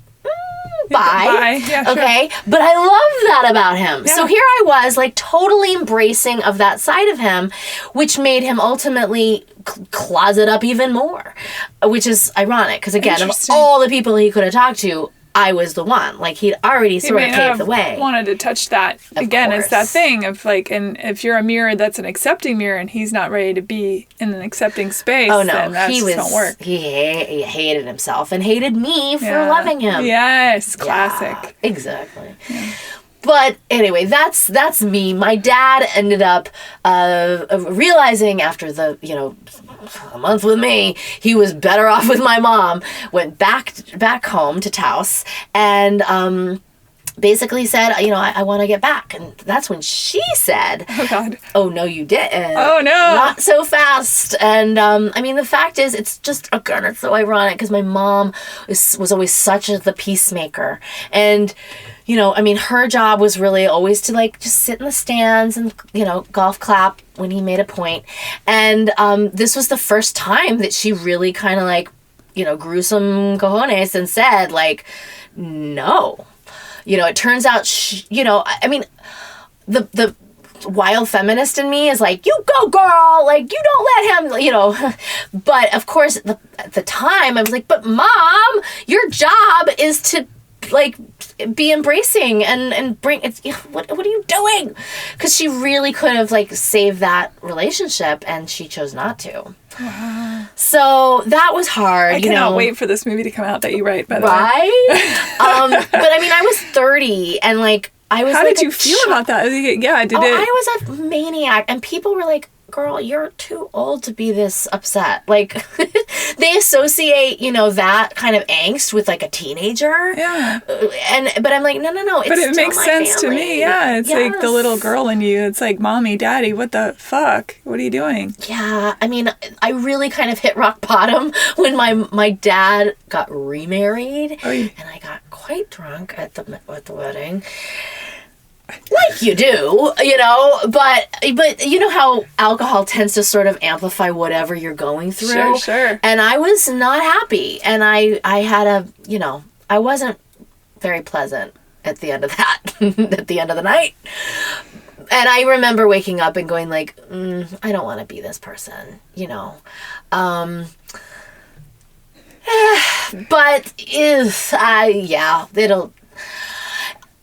bi, yeah, okay, sure. But I love that about him. Yeah. So here I was, like, totally embracing of that side of him, which made him ultimately closet up even more, which is ironic, because again, of all the people he could have talked to, I was the one. Like, he'd already sort of paved the way. Wanted to touch that again. It's that thing of like, and if you're a mirror that's an accepting mirror, and he's not ready to be in an accepting space, then that just don't work. He hated himself and hated me for loving him. Yes, classic. Yeah, exactly. Yeah. But anyway, that's me. My dad ended up realizing after a month with me, he was better off with my mom, went back home to Taos, and basically said, I want to get back. And that's when she said, oh, God. Oh, no, you didn't. Oh, no. Not so fast. And, the fact is, it's just, again, it's so ironic because my mom was always such the peacemaker. And, her job was really always to, like, just sit in the stands and, golf clap when he made a point. And this was the first time that she really kind of, like, grew some cojones and said, like, no. It turns out, the wild feminist in me is like, you go, girl, like, you don't let him, But, of course, at the time, I was like, but Mom, your job is to like, be embracing and bring, it's, what are you doing? Because she really could have, like, saved that relationship, and she chose not to. Wow. So that was hard. I cannot wait for this movie to come out that you write, by the way. Right? But I mean, I was 30, and, like, I was. How did you feel about that? Yeah, did it? I was a maniac, and people were like, "Girl, you're too old to be this upset." Like, they associate, that kind of angst with, like, a teenager. Yeah. But I'm like, no. It's but it still makes my sense family. to me. Yeah, it's like the little girl in you. It's like, Mommy, Daddy, what the fuck? What are you doing? Yeah, I mean, I really kind of hit rock bottom when my dad got remarried, and I got quite drunk at the wedding. Like you do, but you know how alcohol tends to sort of amplify whatever you're going through. Sure. And I was not happy, and I had I wasn't very pleasant at the end of that, at the end of the night. And I remember waking up and going like, I don't want to be this person, but it'll.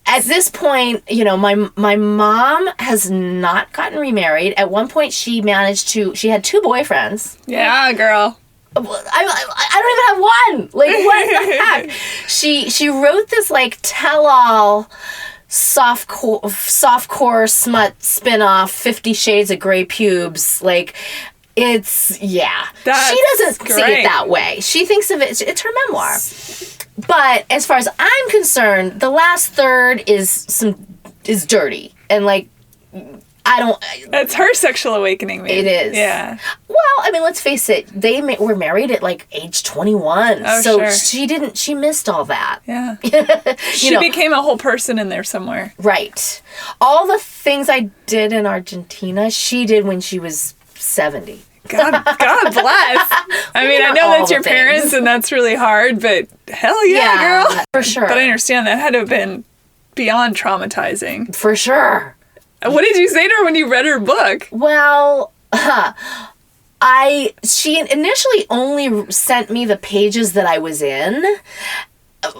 At this point, my mom has not gotten remarried. At one point, she had 2 boyfriends. Yeah, girl. I don't even have one. Like, what the heck? She wrote this, like, tell-all softcore smut spin-off, 50 Shades of Grey Pubes. Like, it's, yeah. She doesn't see it that way. She thinks of it, it's her memoir. But as far as I'm concerned, the last third is dirty. And, like, It's her sexual awakening, maybe. It is. Yeah. Well, I mean, let's face it. They were married at, like, age 21. Oh, so sure. She missed all that. Yeah. She became a whole person in there somewhere. Right. All the things I did in Argentina, she did when she was 70. God bless. I mean, I know that's your parents and that's really hard, but hell yeah, girl. For sure. But I understand that had to have been beyond traumatizing. For sure. What did you say to her when you read her book? Well, she initially only sent me the pages that I was in.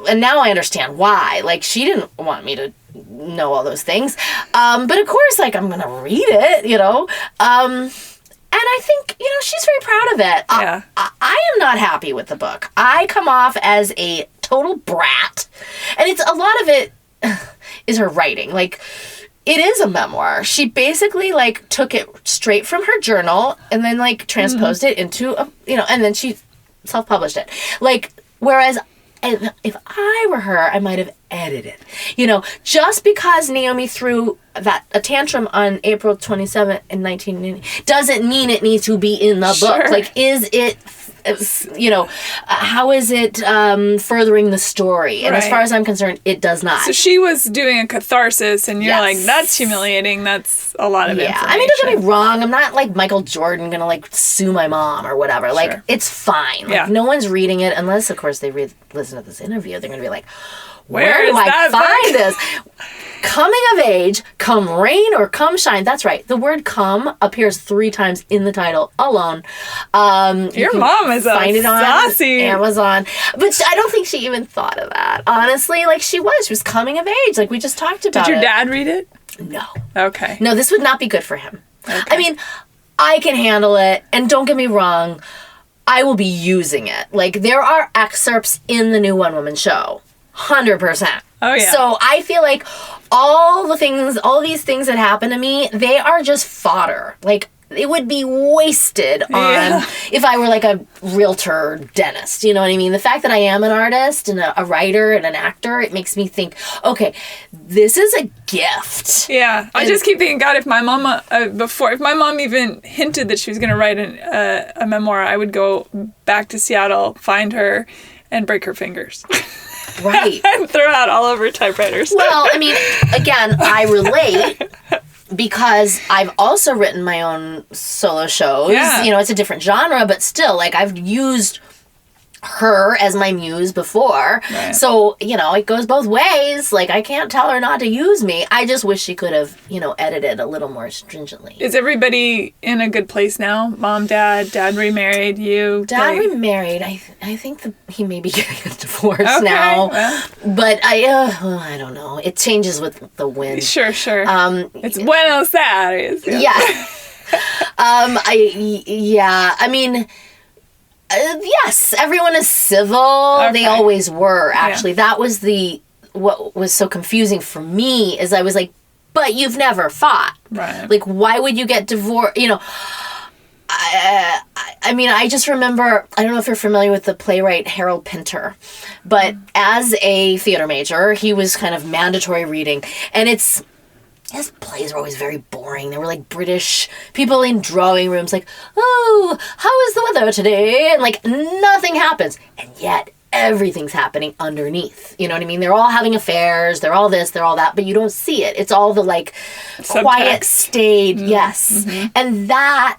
And now I understand why. Like, she didn't want me to know all those things. But of course, like, I'm going to read it, and I think, she's very proud of it. Yeah. I am not happy with the book. I come off as a total brat. And a lot of it is her writing. Like, it is a memoir. She basically, like, took it straight from her journal and then, like, transposed it into, and then she self-published it. Like, whereas if I were her, I might have edited. Just because Naomi threw a tantrum on April 27th in 1990 doesn't mean it needs to be in the book. Like, is it, how is it furthering the story? And as far as I'm concerned, it does not. So she was doing a catharsis, and you're like, that's humiliating. That's a lot of information. I mean, don't get me wrong. I'm not like Michael Jordan gonna, like, sue my mom or whatever. Like, it's fine. Like, no one's reading it unless, of course, they listen to this interview. They're gonna be like, where do I find this? Coming of age, come rain or come shine. That's right. The word come appears 3 times in the title alone. Your mom is find it on saucy. Amazon. But I don't think she even thought of that. Honestly, like, she was coming of age. Like, we just talked about it. Did your dad read it? No. Okay. No, this would not be good for him. Okay. I mean, I can handle it. And don't get me wrong, I will be using it. Like, there are excerpts in the new One Woman show. 100%. Oh, yeah. So I feel like all these things that happen to me, they are just fodder. Like, it would be wasted on if I were like a realtor or dentist. You know what I mean? The fact that I am an artist and a writer and an actor, it makes me think, okay, this is a gift. Yeah. I just keep thinking, God, if my mom, if my mom even hinted that she was going to write a memoir, I would go back to Seattle, find her, and break her fingers. Right. And throw out all over typewriters. Well, I mean, again, I relate because I've also written my own solo shows. Yeah. It's a different genre, but still, like, I've used her as my muse before. Right. So, it goes both ways. Like, I can't tell her not to use me. I just wish she could have, edited a little more stringently. Is everybody in a good place now? Mom, dad remarried, you? Dad remarried. I think he may be getting a divorce now. Well. But I don't know. It changes with the wind. Sure. It's Buenos Aires. Yeah. I mean... yes, everyone is civil. Okay. They always were, actually. Yeah. That was what was so confusing for me is I was like, but you've never fought. Right. Like, why would you get divorced? I mean, I just remember, I don't know if you're familiar with the playwright Harold Pinter, but as a theater major, he was kind of mandatory reading. And his plays were always very boring. They were like British people in drawing rooms like, oh, how is the weather today? And like nothing happens. And yet everything's happening underneath. You know what I mean? They're all having affairs. They're all this, they're all that, but you don't see it. It's all the like subtext. Quiet staid. Yes. Mm-hmm. And that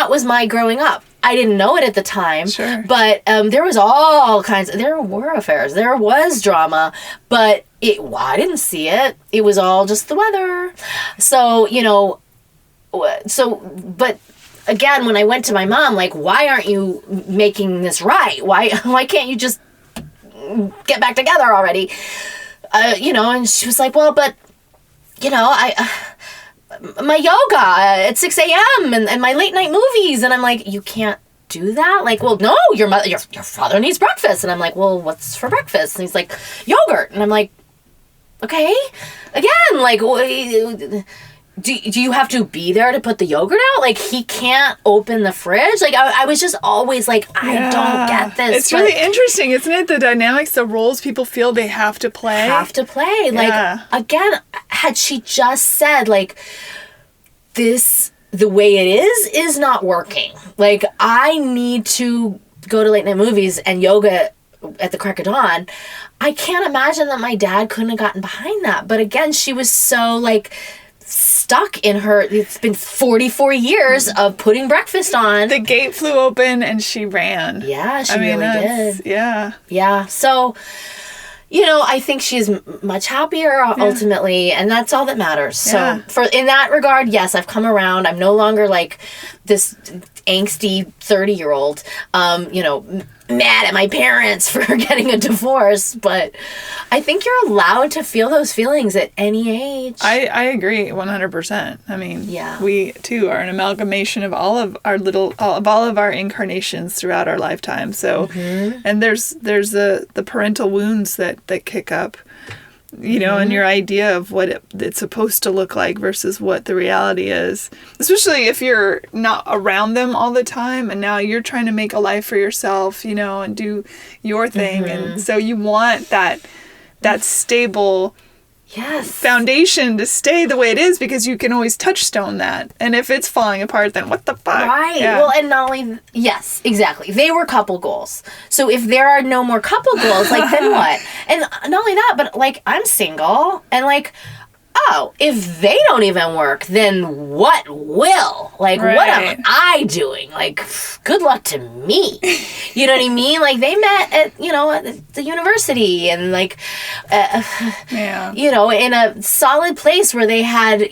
was my growing up. I didn't know it at the time, sure. But there was all kinds there were affairs. There was drama, but I didn't see it. It was all just the weather. So, but again, when I went to my mom, like, why aren't you making this right? Why can't you just get back together already? And she was like, well, but, my yoga at 6 a.m. and my late night movies. And I'm like, you can't do that? Like, well, no, your father needs breakfast. And I'm like, well, what's for breakfast? And he's like, yogurt. And I'm like, okay. Again, like, do you have to be there to put the yogurt out? Like, he can't open the fridge? Like, I was just always like, I don't get this. It's really interesting, isn't it? The dynamics, the roles people feel they have to play. Yeah. Like, again, had she just said, like, this, the way it is not working. Like, I need to go to late night movies and yoga at the crack of dawn. I can't imagine that my dad couldn't have gotten behind that. But again, she was so, like, stuck in her, it's been 44 years of putting breakfast on. The gate flew open and she ran. Yeah, she really did. Yeah. Yeah. So, I think she's much happier ultimately, and that's all that matters. Yeah. So in that regard, yes, I've come around. I'm no longer like this angsty 30-year-old, mad at my parents for getting a divorce, but I think you're allowed to feel those feelings at any age. I agree 100%. I mean, we too are an amalgamation of all of our incarnations throughout our lifetime. So, and there's the parental wounds that kick up, and your idea of what it's supposed to look like versus what the reality is, especially if you're not around them all the time and now you're trying to make a life for yourself, and do your thing. And so you want that stable foundation to stay the way it is, because you can always touchstone that. And if it's falling apart, then what the fuck? Right. Yeah. Well, and not only... Yes, exactly. They were couple goals. So if there are no more couple goals, like, then what? And not only that, but, like, I'm single, and, like, oh, if they don't even work, then what will? Like, what am I doing? Like, good luck to me. You know what I mean? Like, they met at the university and, like, in a solid place where they had,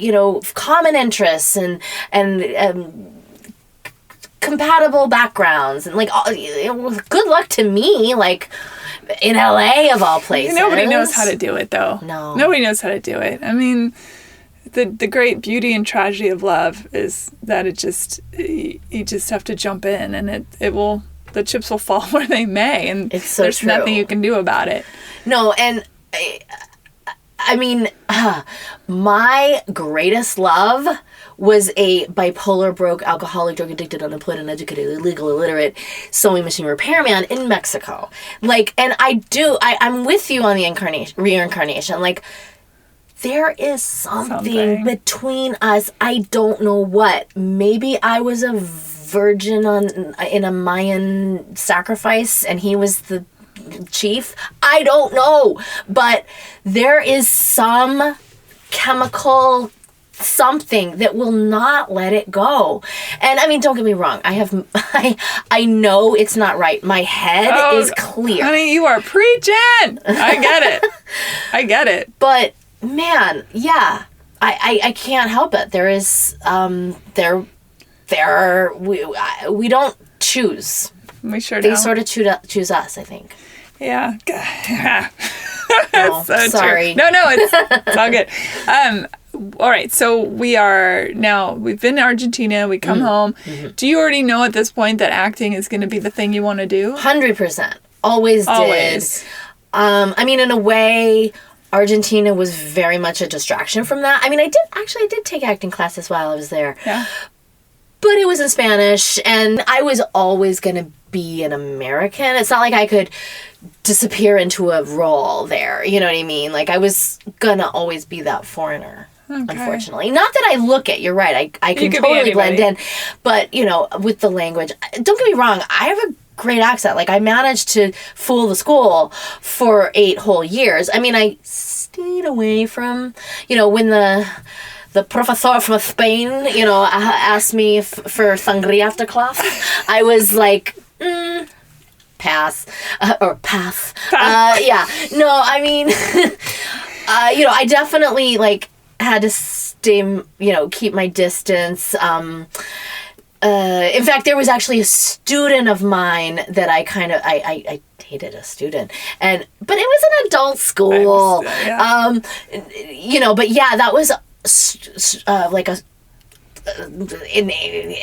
common interests and compatible backgrounds. And, like, good luck to me. Like, in LA of all places. Nobody knows how to do it, though. No. Nobody knows how to do it. I mean, the great beauty and tragedy of love is that you just have to jump in, and the chips will fall where they may, and it's so there's true. Nothing you can do about it. No, and I mean, my greatest love was a bipolar, broke, alcoholic, drug addicted, unemployed, uneducated, illegal, illiterate sewing machine repairman in Mexico. Like, and I'm with you on the reincarnation. Like, there is something between us. I don't know what. Maybe I was a virgin in a Mayan sacrifice and he was the chief. I don't know. But there is some chemical something that will not let it go. And I mean, don't get me wrong. I know it's not right. My head is clear. Honey, you are preaching. I get it. I get it. But man, yeah, I can't help it. There is, we don't choose. We sure do. They sort of choose us, I think. Yeah. Oh, so sorry. True. No, it's all good. All right, so we've been to Argentina, we come home. Mm-hmm. Do you already know at this point that acting is going to be the thing you want to do? 100%. Always did. I mean, in a way, Argentina was very much a distraction from that. I mean, I did take acting classes while I was there. Yeah. But it was in Spanish, and I was always going to be an American. It's not like I could disappear into a role there. You know what I mean? Like, I was going to always be that foreigner. Okay. Unfortunately. Not that I look it, you're right. I can totally blend in. But, with the language, don't get me wrong, I have a great accent. Like, I managed to fool the school for 8 whole years. I mean, I stayed away from, when the professor from Spain, asked me for sangria after class, I was like, pass. Or path. Yeah. No, I mean, I definitely, had to stay, keep my distance. In fact, there was actually a student of mine that I dated a student, but it was an adult school. But yeah, that was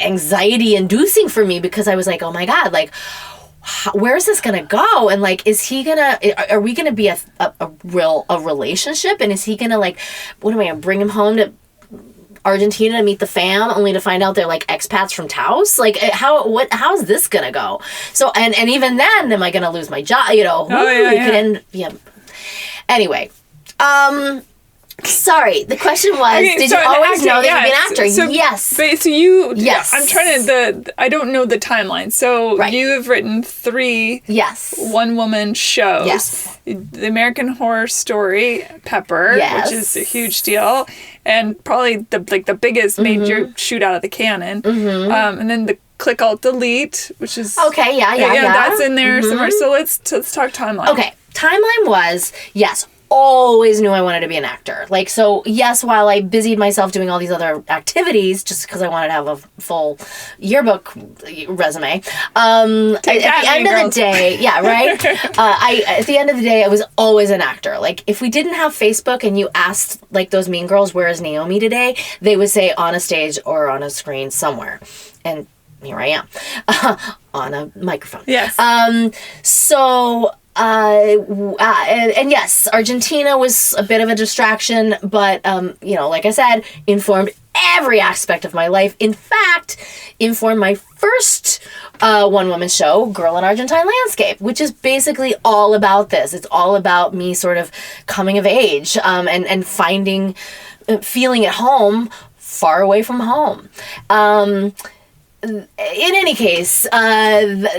anxiety inducing for me, because I was like, oh my God, where's this gonna go? And are we gonna be a relationship? And is he gonna what am I gonna bring him home to Argentina to meet the fam, only to find out they're expats from Taos? How's this gonna go? So and even then, am I gonna lose my job? Anyway, sorry, the question was, did you always know that you'd be an actor? Yes. Yes. I'm trying to, I don't know the timeline. So you have written 3 one-woman shows. Yes. The American Horror Story, Pepper, which is a huge deal, and probably the biggest major shoot out of the cannon. Mm-hmm. And then the Click Alt Delete, which is... Okay, yeah. That's in there somewhere. So let's talk timeline. Okay, timeline was, yes, always knew I wanted to be an actor. Yes, while I busied myself doing all these other activities, just because I wanted to have a full yearbook resume, at the end of the day, yeah, right? At the end of the day, I was always an actor. If we didn't have Facebook and you asked, those mean girls, where is Naomi today? They would say on a stage or on a screen somewhere. And here I am, on a microphone. Yes. And yes, Argentina was a bit of a distraction, but, like I said, informed every aspect of my life. In fact, informed my first one-woman show, Girl in Argentine Landscape, which is basically all about this. It's all about me sort of coming of age and feeling at home far away from home. In any case, but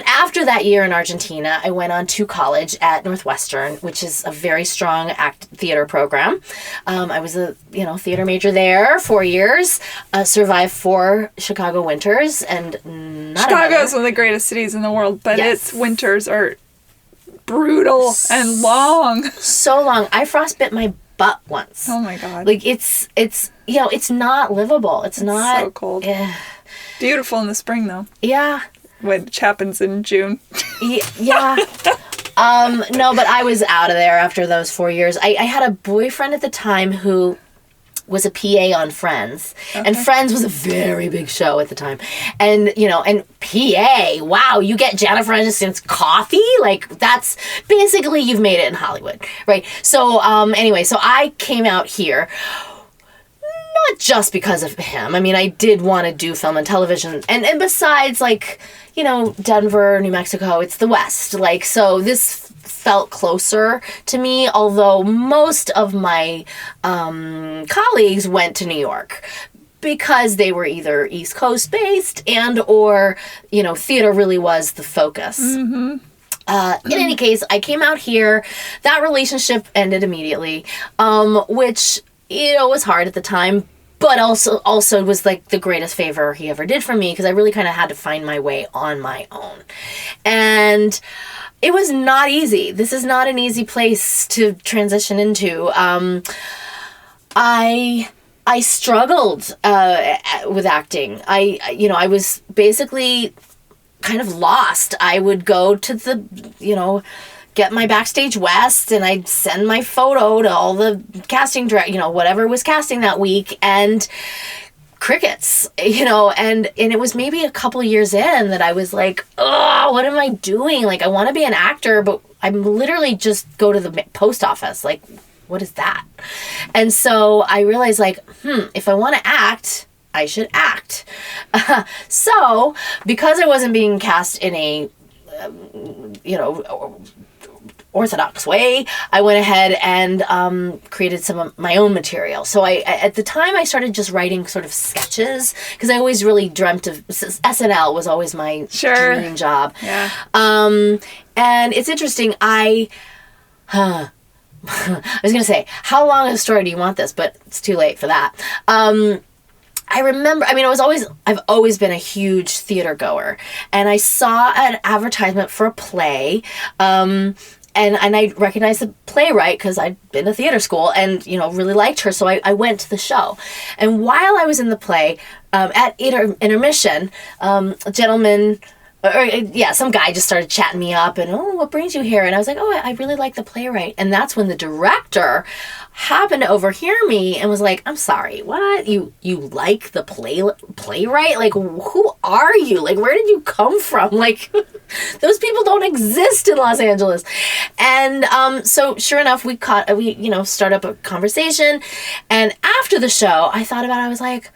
after that year in Argentina, I went on to college at Northwestern, which is a very strong theater program. I was a theater major there 4 years, survived 4 Chicago winters, and Chicago is one of the greatest cities in the world, but its winters are brutal and long. So long. I frostbit my butt once. Oh my God. It's it's not livable. It's not so cold. Beautiful in the spring though. Yeah. Which happens in June. Yeah. No, but I was out of there after those 4 years. I had a boyfriend at the time who was a PA on Friends. Okay. And Friends was a very big show at the time. And, and PA, wow, you get Jennifer Aniston's coffee? That's basically, you've made it in Hollywood, right? So, anyway, so I came out here, not just because of him. I mean, I did want to do film and television. And besides, Denver, New Mexico, it's the West. So this felt closer to me, although most of my colleagues went to New York because they were either East Coast based or theater really was the focus. Mm-hmm. In any case, I came out here. That relationship ended immediately, which it was hard at the time, but also was like the greatest favor he ever did for me, because I really kind of had to find my way on my own. And it was not easy. This is not an easy place to transition into. I struggled with acting. I was basically kind of lost. I would go to the, get my Backstage West, and I'd send my photo to all the casting whatever was casting that week, and crickets, and it was maybe a couple years in that I was like, oh, what am I doing? Like, I want to be an actor, but I'm literally just go to the post office. Like, what is that? And so I realized, like, if I want to act, I should act. So because I wasn't being cast in a, orthodox way, I went ahead and created some of my own material. So at the time, I started just writing sort of sketches, because I always really dreamt of SNL was always my dream job. Yeah. And it's interesting. I was going to say, how long of a story do you want this? But it's too late for that. I remember, I've always been a huge theater goer, and I saw an advertisement for a play, and I recognized the playwright because I'd been to theater school and, really liked her. So I went to the show. And while I was in the play, at intermission, a gentleman, some guy just started chatting me up and, oh, what brings you here? And I was like, oh, I really like the playwright. And that's when the director happened to overhear me and was like, I'm sorry, what? You like the playwright? Like, who are you? Like, where did you come from? Like, those people don't exist in Los Angeles. And so sure enough, we start up a conversation. And after the show, I thought about it. I was like,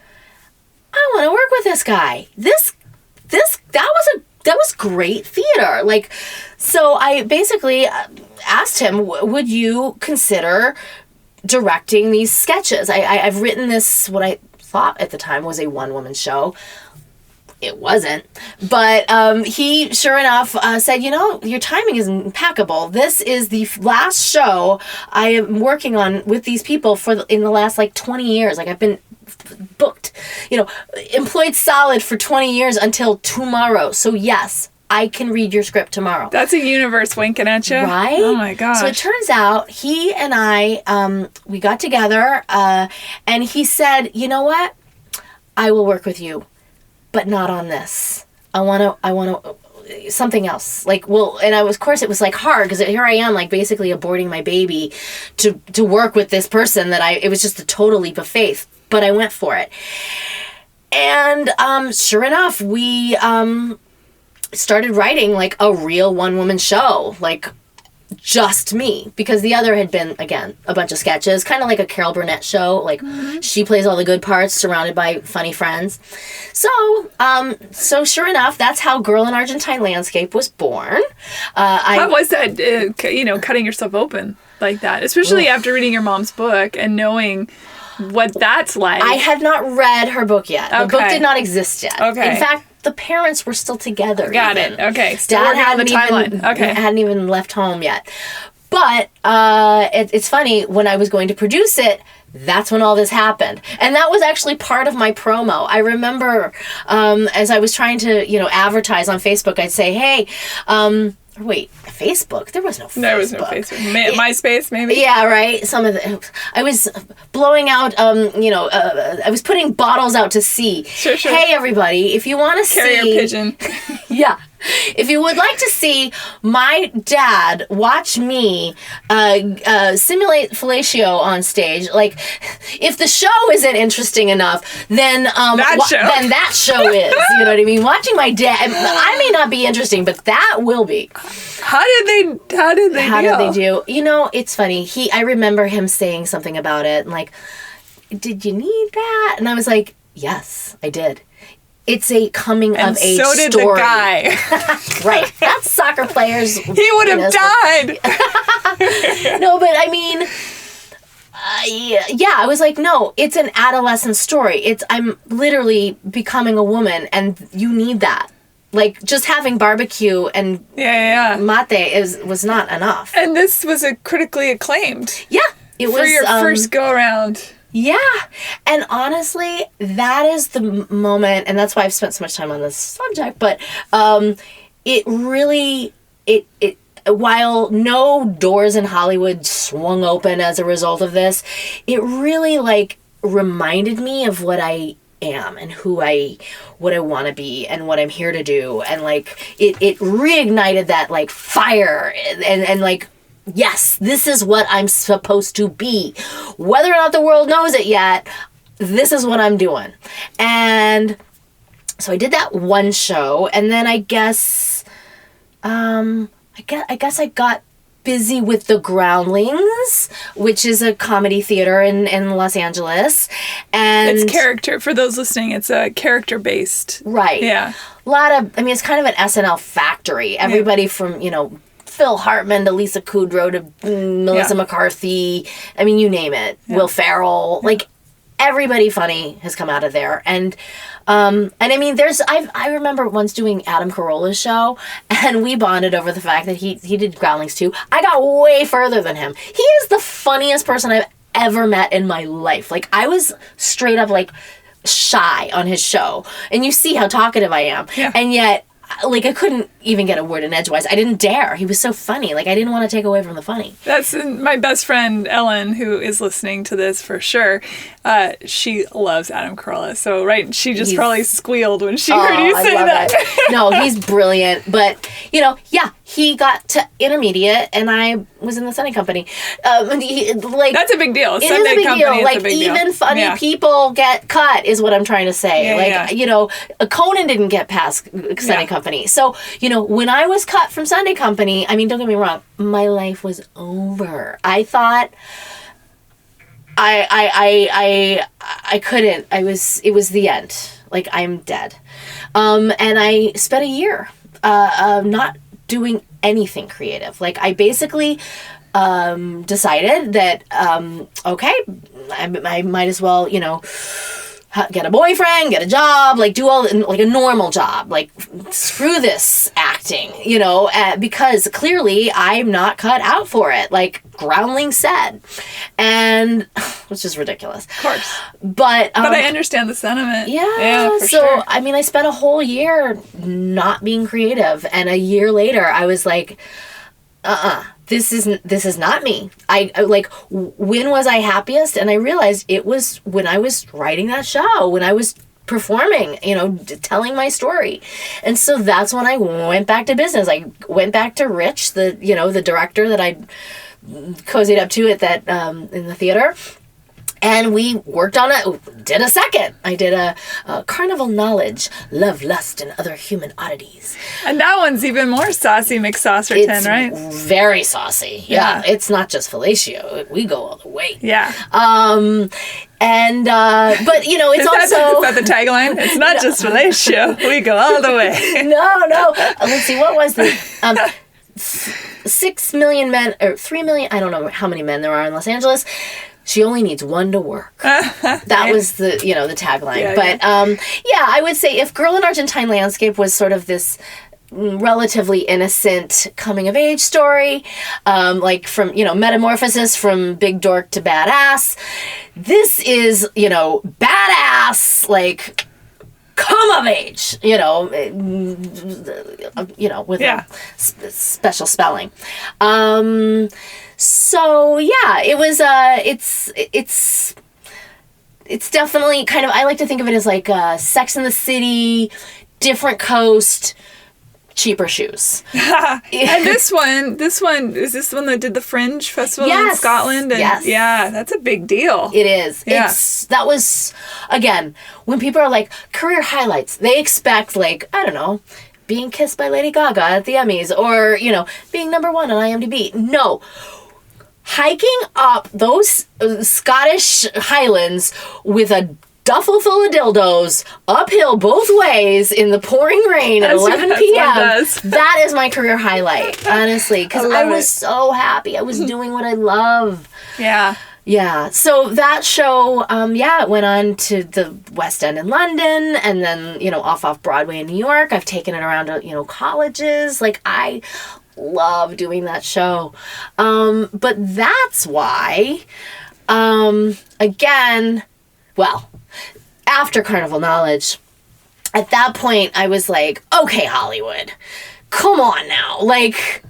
I want to work with this guy. That was great theater. Like, so I basically asked him, would you consider directing these sketches? I've written this, what I thought at the time was a one-woman show. It wasn't. But he, sure enough, said, your timing is impeccable. This is the last show I am working on with these people in the last, 20 years. Like, I've been booked, employed solid for 20 years until tomorrow. So yes, I can read your script tomorrow. That's a universe winking at you. Right? Oh my gosh. So it turns out he and I, we got together, and he said, you know what? I will work with you, but not on this. I want to something else. And of course it was hard, because here I am, basically aborting my baby to work with this person it was just a total leap of faith. But I went for it. And sure enough, we started writing a real one-woman show, just me. Because the other had been, again, a bunch of sketches, kind of like a Carol Burnett show. She plays all the good parts, surrounded by funny friends. So sure enough, that's how Girl in Argentine Landscape was born. How was that, cutting yourself open like that? Especially after reading your mom's book and knowing what that's like. I had not read her book yet. Okay. The book did not exist yet. Okay. In fact, the parents were still together. Got it. Okay. Still working on the timeline. Hadn't even left home yet. But it's funny, when I was going to produce it, that's when all this happened. And that was actually part of my promo. I remember as I was trying to, advertise on Facebook, I'd say, hey, wait, Facebook? There was no Facebook. There was no Facebook. MySpace, maybe? Yeah, right. I was blowing out, I was putting bottles out to sea. Sure. Hey, everybody, if you want to see... Carrier pigeon. Yeah. If you would like to see my dad watch me simulate fellatio on stage, if the show isn't interesting enough, then that show is. You know what I mean? Watching my dad, I may not be interesting, but that will be. How did they do? It's funny. I remember him saying something about it, did you need that? And I was like, yes, I did. It's a coming-of-age story. And so did the guy. Right. That's soccer players. He would have died. No, but I mean... I was like, no, it's an adolescent story. I'm literally becoming a woman, and you need that. Just having barbecue and mate was not enough. And this was a critically acclaimed. Yeah. It was... For your first go-around. Yeah. And honestly, that is the moment, and that's why I've spent so much time on this subject, but it really, while no doors in Hollywood swung open as a result of this, it really, like, reminded me of what I am and what I want to be and what I'm here to do. And, like, it reignited that, like, fire and like, yes, this is what I'm supposed to be. Whether or not the world knows it yet, this is what I'm doing. And so I did that one show, and then I guess I got busy with The Groundlings, which is a comedy theater in Los Angeles. And it's character, for those listening, it's a character-based. Right. Yeah. It's kind of an SNL factory. Everybody from, Phil Hartman to Lisa Kudrow to Melissa McCarthy. I mean, you name it. Yeah. Will Ferrell. Yeah. Like, everybody funny has come out of there. And I mean, I remember once doing Adam Carolla's show, and we bonded over the fact that he did Groundlings too. I got way further than him. He is the funniest person I've ever met in my life. Like, I was straight up, like, shy on his show. And you see how talkative I am. Yeah. And yet, like, I couldn't even get a word in edgewise. I didn't dare. He was so funny. Like, I didn't want to take away from the funny. That's my best friend, Ellen, who is listening to this for sure. She loves Adam Carolla. So, right, she just probably squealed when she heard you say that. No, he's brilliant. But, he got to intermediate, and I was in the Sunday Company. That's a big deal. It is a big deal. Like, even funny people get cut, is what I'm trying to say. Conan didn't get past Sunday Company. So, when I was cut from Sunday Company, I mean, don't get me wrong, my life was over. I thought I couldn't. It was the end. Like, I'm dead. And I spent a year not doing anything creative. Like, I basically decided that, okay, I might as well, get a boyfriend, get a job, like, do all, like, a normal job, like, screw this acting, because clearly I'm not cut out for it, like Groundling said, and which is ridiculous. Of course. But I understand the sentiment. Yeah, for so, sure. I mean, I spent a whole year not being creative, and a year later I was like, this is not me. I like, when was I happiest? And I realized it was when I was writing that show, when I was performing, telling my story. And so that's when I went back to business. I went back to Rich, the director that I cozied up to at that in the theater. And we worked on it, did a second. I did a Carnival Knowledge, Love, Lust, and Other Human Oddities. And that one's even more saucy McSaucerton, right? Very saucy. Yeah. It's not just fellatio. We go all the way. Yeah. But, it's is that the tagline? It's not just fellatio. We go all the way. No. Let's see, what was the... 6 million men, or 3 million, I don't know how many men there are in Los Angeles. She only needs one to work. That was the tagline. Yeah, but I would say if Girl in Argentine Landscape was sort of this relatively innocent coming of age story, like from, metamorphosis from big dork to badass, this is, badass, like, come of age, with a special spelling. So yeah, it was, it's definitely kind of, I like to think of it as like Sex and the City, different coast, cheaper shoes. And this one, is this the one that did the Fringe Festival in Scotland? And yes. Yeah, that's a big deal. It is. Yeah. That was, again, when people are like, career highlights, they expect, like, I don't know, being kissed by Lady Gaga at the Emmys, or, being number 1 on IMDb. No. Hiking up those Scottish Highlands with a duffel full of dildos, uphill both ways in the pouring rain at 11 p.m. That is my career highlight, honestly, because I was so happy. I was doing what I love. Yeah. Yeah. So that show, it went on to the West End in London, and then, off Broadway in New York. I've taken it around to, colleges. Like, I love doing that show. But that's why Again, well, after Carnival Knowledge, at that point, I was like, okay, Hollywood, come on now. Like,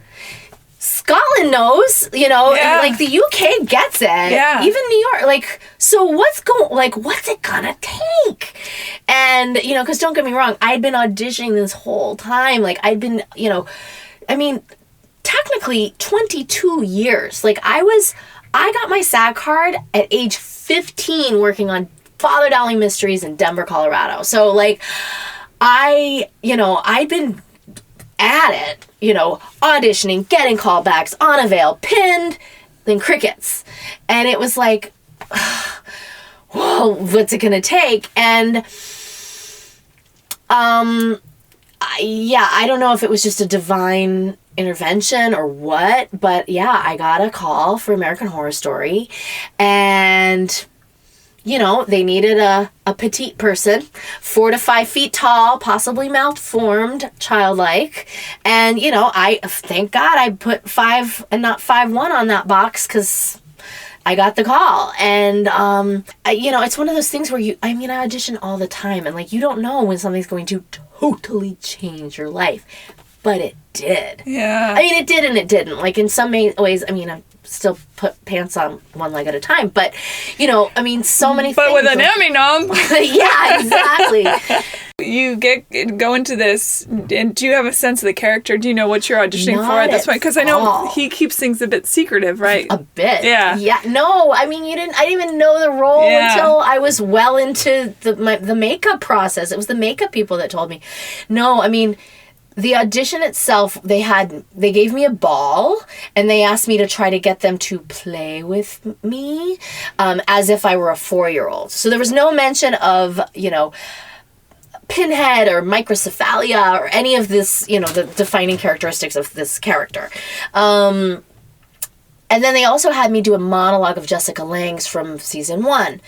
Scotland knows, like the UK gets it. Yeah. Even New York. Like, so what's it gonna take? And, because don't get me wrong, I'd been auditioning this whole time. Like, I'd been, technically 22 years. Like, I got my SAG card at age 15 working on Father Dowling Mysteries in Denver, Colorado. So, like, I'd been at it, auditioning, getting callbacks, on a veil, pinned, then crickets. And it was like, whoa, what's it gonna take? And, I don't know if it was just a divine intervention or what, but yeah, I got a call for American Horror Story, and they needed a petite person, 4 to 5 feet tall, possibly malformed, childlike. And, I thank God I put 5 and not 5'1" on that box, because I got the call. And, it's one of those things where I audition all the time, and like, you don't know when something's going to totally change your life, but it did. Yeah. It did and it didn't. Like, in some ways, I still put pants on one leg at a time, but, so many things. But with an Emmy nom. Yeah, exactly. You go into this, and do you have a sense of the character? Do you know what you're auditioning for at this point? Because I know he keeps things a bit secretive, right? A bit. Yeah. Yeah. No, I didn't even know the role until I was well into the makeup process. It was the makeup people that told me. No, the audition itself, they gave me a ball, and they asked me to try to get them to play with me, as if I were a 4-year-old. So there was no mention of, pinhead or microcephalia or any of this, the defining characteristics of this character. And then they also had me do a monologue of Jessica Lange's from season 1,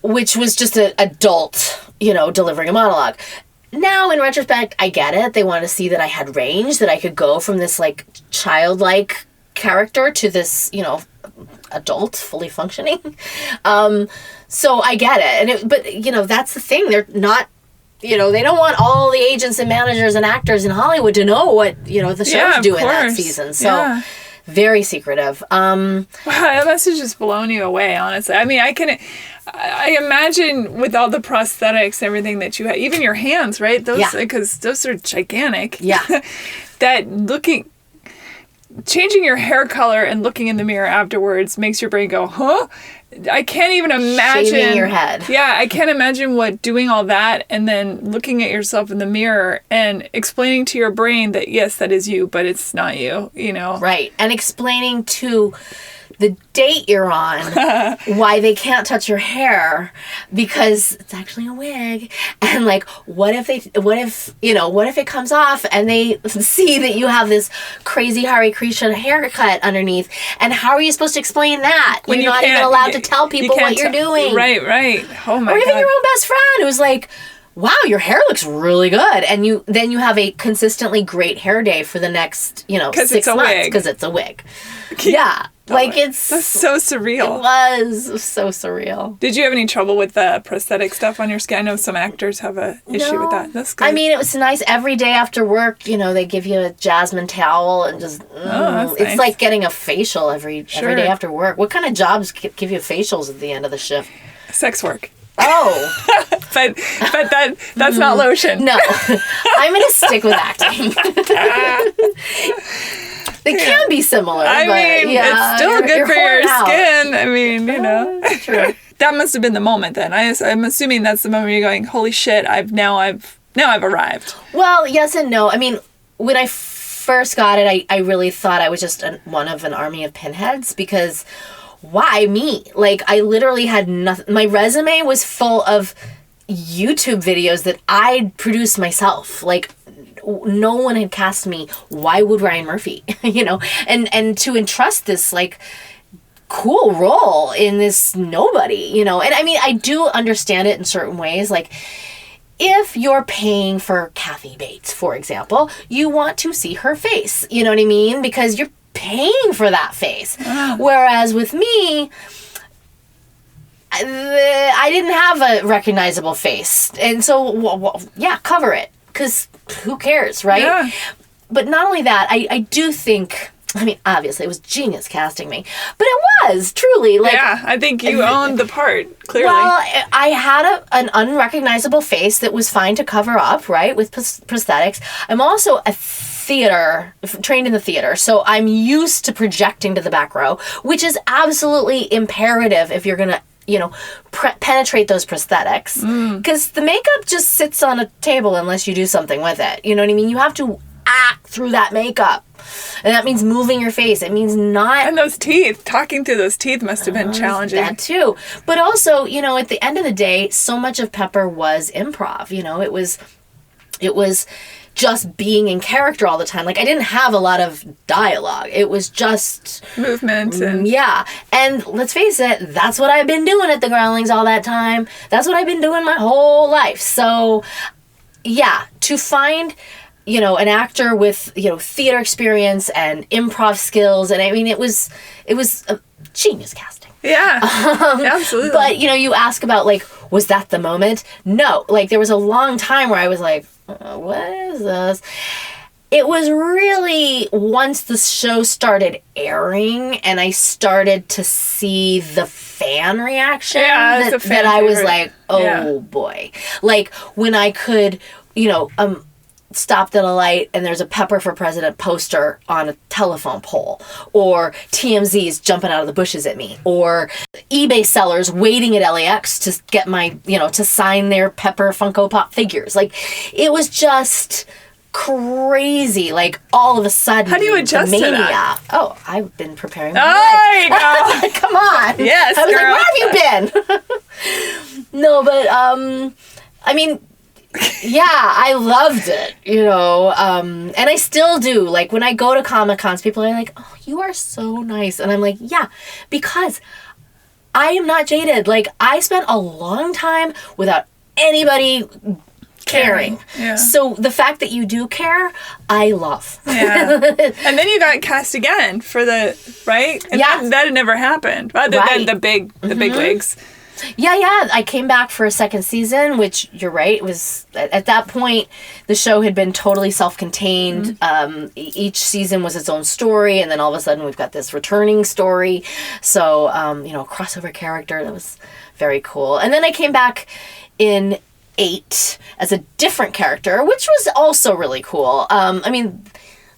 which was just an adult, delivering a monologue. Now, in retrospect, I get it. They wanted to see that I had range, that I could go from this, like, childlike character to this, adult, fully functioning. So I get it. But that's the thing. They're not, they don't want all the agents and managers and actors in Hollywood to know what, the show's doing that season. So very secretive. Wow, that must have just blown you away, honestly. I imagine with all the prosthetics and everything that you have, even your hands, right? Because those are gigantic. Yeah. That changing your hair color and looking in the mirror afterwards makes your brain go, huh? I can't even imagine. Shaving your head. Yeah, I can't imagine what doing all that and then looking at yourself in the mirror and explaining to your brain that, yes, that is you, but it's not you, Right. And explaining to the date you're on why they can't touch your hair because it's actually a wig, and like what if it comes off and they see that you have this crazy Hare Krishna haircut underneath, and how are you supposed to explain that when you're not even allowed to tell people what you're doing? Right. Oh my God. Or even your own best friend who's like, wow, your hair looks really good, and you have a consistently great hair day for the next 6 months because it's a wig. Yeah. That's so surreal. It was so surreal. Did you have any trouble with the prosthetic stuff on your skin? I know some actors have an issue with that. That's good. It was nice. Every day after work, they give you a jasmine towel and just... it's nice. Like getting a facial every day after work. What kind of jobs give you facials at the end of the shift? Sex work. Oh. but that's not lotion. No. I'm going to stick with acting. They can be similar. It's still good for your skin. True. That must have been the moment then. I'm assuming that's the moment you're going, holy shit, I've arrived. Well, yes and no. When I first got it, I really thought I was just one of an army of pinheads, because why me? Like, I literally had nothing. My resume was full of YouTube videos that I produced myself. Like, no one had cast me. Why would Ryan Murphy? And to entrust this like cool role in this nobody, and I do understand it in certain ways. Like, if you're paying for Kathy Bates, for example, you want to see her face. You know what I mean? Because you're paying for that face. Wow. Whereas with me, I didn't have a recognizable face. And so, yeah, cover it. Because who cares, right? Yeah. But not only that, I do think... I mean, obviously, it was genius casting me. But it was, truly. Like, yeah, I think you owned the part, clearly. Well, I had an unrecognizable face that was fine to cover up, right, with prosthetics. I'm also trained in the theater, so I'm used to projecting to the back row, which is absolutely imperative if you're going to, you know, penetrate those prosthetics. Because the makeup just sits on a table unless you do something with it. You know what I mean? You have to act through that makeup. And that means moving your face. It means not... And those teeth. Talking through those teeth must have been challenging. That too. But also, you know, at the end of the day, so much of Pepper was improv. You know, it was just being in character all the time. Like, I didn't have a lot of dialogue. It was just... movement. And... Yeah. And let's face it, that's what I've been doing at the Groundlings all that time. That's what I've been doing my whole life. So, yeah, to find... you know, an actor with, you know, theater experience and improv skills. And I mean, it was a genius casting. Yeah, absolutely. But, you know, you ask about, like, was that the moment? No. Like, there was a long time where I was like, what is this? It was really once the show started airing and I started to see the fan reaction that I was like, oh boy. Like, when I could, you know, stopped at a light and there's a Pepper for President poster on a telephone pole, or TMZ's jumping out of the bushes at me, or eBay sellers waiting at LAX to get my, you know, to sign their Pepper Funko Pop figures. Like, it was just crazy. Like, all of a sudden, how do you adjust to that? Oh, I've been preparing my life. Come on. Yes, I was girl. like, where have you been? No, but I mean, yeah, I loved it, you know, and I still do. Like, when I go to Comic-Cons, people are like, oh, you are so nice. And I'm like, yeah, because I am not jaded. Like, I spent a long time without anybody caring. Yeah. So the fact that you do care, I love. Yeah. And then you got cast again for the, right? And yeah. that had never happened, other than the big wigs. Yeah. I came back for a second season, which, you're right, it was, at that point, the show had been totally self-contained. Each season was its own story, and then all of a sudden we've got this returning story. So, you know, crossover character, that was very cool. And then I came back in 8 as a different character, which was also really cool. I mean,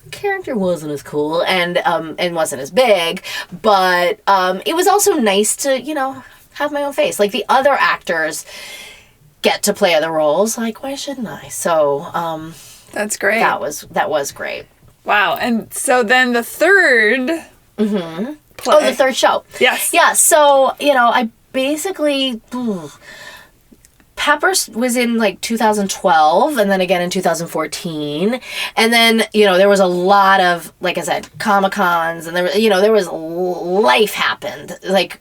the character wasn't as cool and wasn't as big, but it was also nice to, you know, have my own face. Like, the other actors get to play other roles. Like, why shouldn't I? So, that's great. That was great. Wow. And so then the third play. Oh, the third show. Yes. Yeah. So, you know, I basically, Pepper was in like 2012 and then again in 2014. And then, you know, there was a lot of, like I said, Comic-Cons, and there was life happened. Like,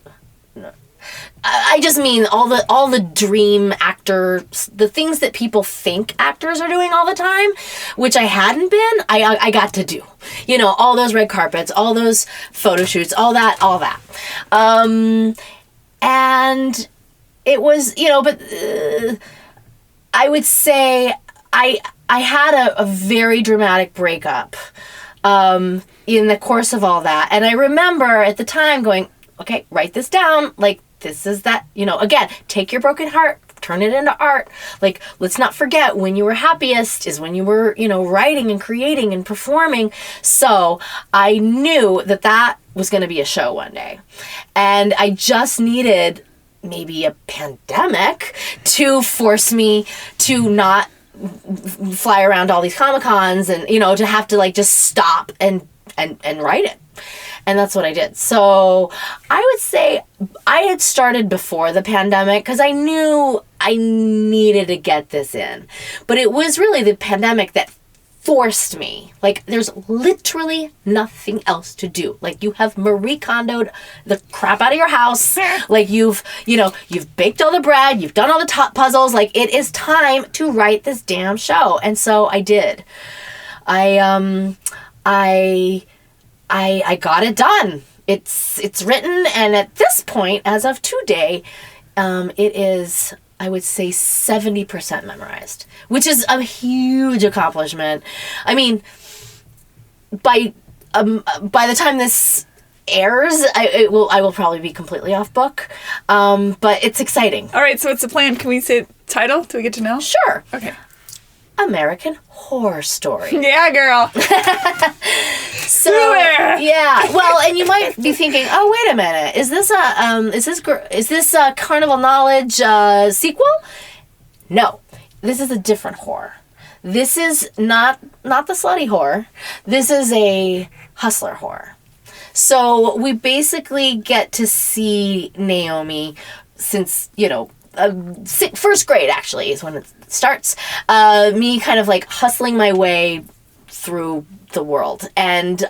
I just mean all the dream actors, the things that people think actors are doing all the time, which I hadn't been, I got to do. You know, all those red carpets, all those photo shoots, all that. And it was, you know, but I would say I had a very dramatic breakup in the course of all that. And I remember at the time going, okay, write this down. Like, this is that, you know, again, take your broken heart, turn it into art. Like, let's not forget, when you were happiest is when you were, you know, writing and creating and performing. So I knew that was going to be a show one day. And I just needed maybe a pandemic to force me to not fly around all these Comic-Cons and, you know, to have to, like, just stop and write it. And that's what I did. So I would say I had started before the pandemic because I knew I needed to get this in. But it was really the pandemic that forced me. Like, there's literally nothing else to do. Like, you have Marie Kondo'd the crap out of your house. Like, you've baked all the bread. You've done all the top puzzles. Like, it is time to write this damn show. And so I did. I I got it done. It's written, and at this point, as of today, it is, I would say, 70% memorized, which is a huge accomplishment. I mean, by the time this airs, I will probably be completely off book, but it's exciting. All right, so what's the plan? Can we say title? Do we get to know? Sure. Okay. American Horror Story. Yeah, girl. So yeah, well, and you might be thinking, oh, wait a minute, is this a Carnival Knowledge sequel? No, this is a different horror. This is not the slutty horror. This is a hustler horror. So we basically get to see Naomi since, first grade, actually, is when it starts. Me kind of like hustling my way through the world. And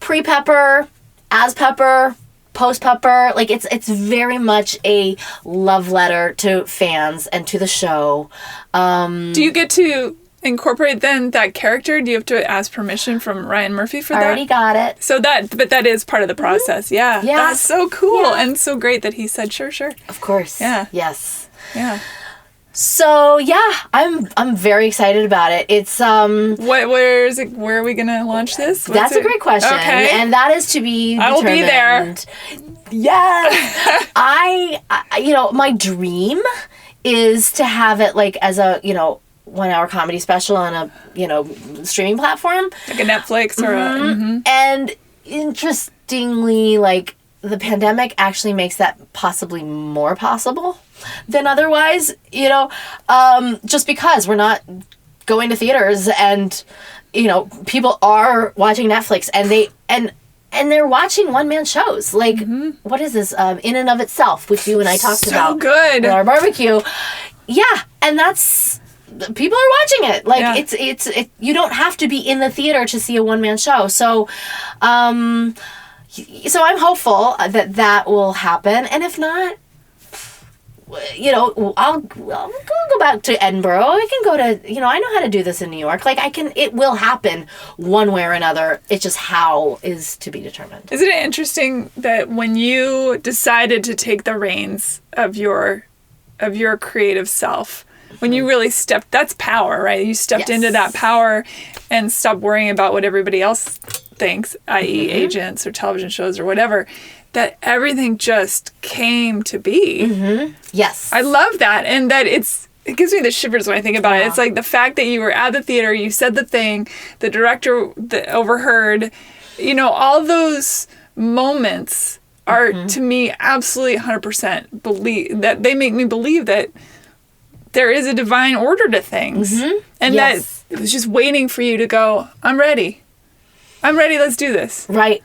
pre-Pepper, as Pepper, post-Pepper, like it's very much a love letter to fans and to the show. Do you get to incorporate then that character? Do you have to ask permission from Ryan Murphy for that? I already got it. So that is part of the process. Mm-hmm. Yeah. That's so cool. Yeah. And so great that he said, sure. Of course. Yeah. Yes. Yeah. So yeah, I'm very excited about it. It's where is it? Where are we gonna launch this? That's a great question. Okay. And that is to be determined. I will be there. Yes. I my dream is to have it like as a 1-hour comedy special on a streaming platform, like a Netflix or a. And interestingly, like the pandemic actually makes that possibly more possible than otherwise, just because we're not going to theaters and, people are watching Netflix and they're watching one-man shows. Like, what is this? In and of Itself, which you and I talked about. So good. With our barbecue. Yeah. And that's, people are watching it. Like, it's you don't have to be in the theater to see a one-man show. So I'm hopeful that will happen. And if not, I'll go back to Edinburgh. I can go to, I know how to do this in New York. Like it will happen one way or another. It's just how is to be determined. Isn't it interesting that when you decided to take the reins of your creative self, when you really that's power, right? You stepped into that power and stopped worrying about what everybody else thinks, i.e. agents or television shows or whatever, that everything just came to be. Mm-hmm. Yes. I love that. And that it gives me the shivers when I think about it. It's like the fact that you were at the theater, you said the thing, the director overheard, all those moments are to me absolutely 100% believe that they make me believe that there is a divine order to things. Mm-hmm. And that it was just waiting for you to go, I'm ready, let's do this. Right.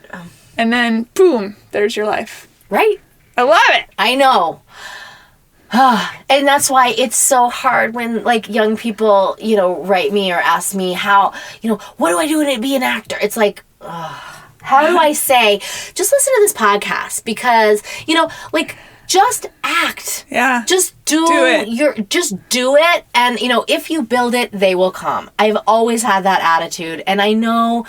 And then, boom, there's your life. Right. I love it. I know. And that's why it's so hard when, like, young people, write me or ask me how, what do I do to be an actor? It's like, how do I say, just listen to this podcast? Because, just act. Yeah. Just do it. Just do it. And, if you build it, they will come. I've always had that attitude. And I know...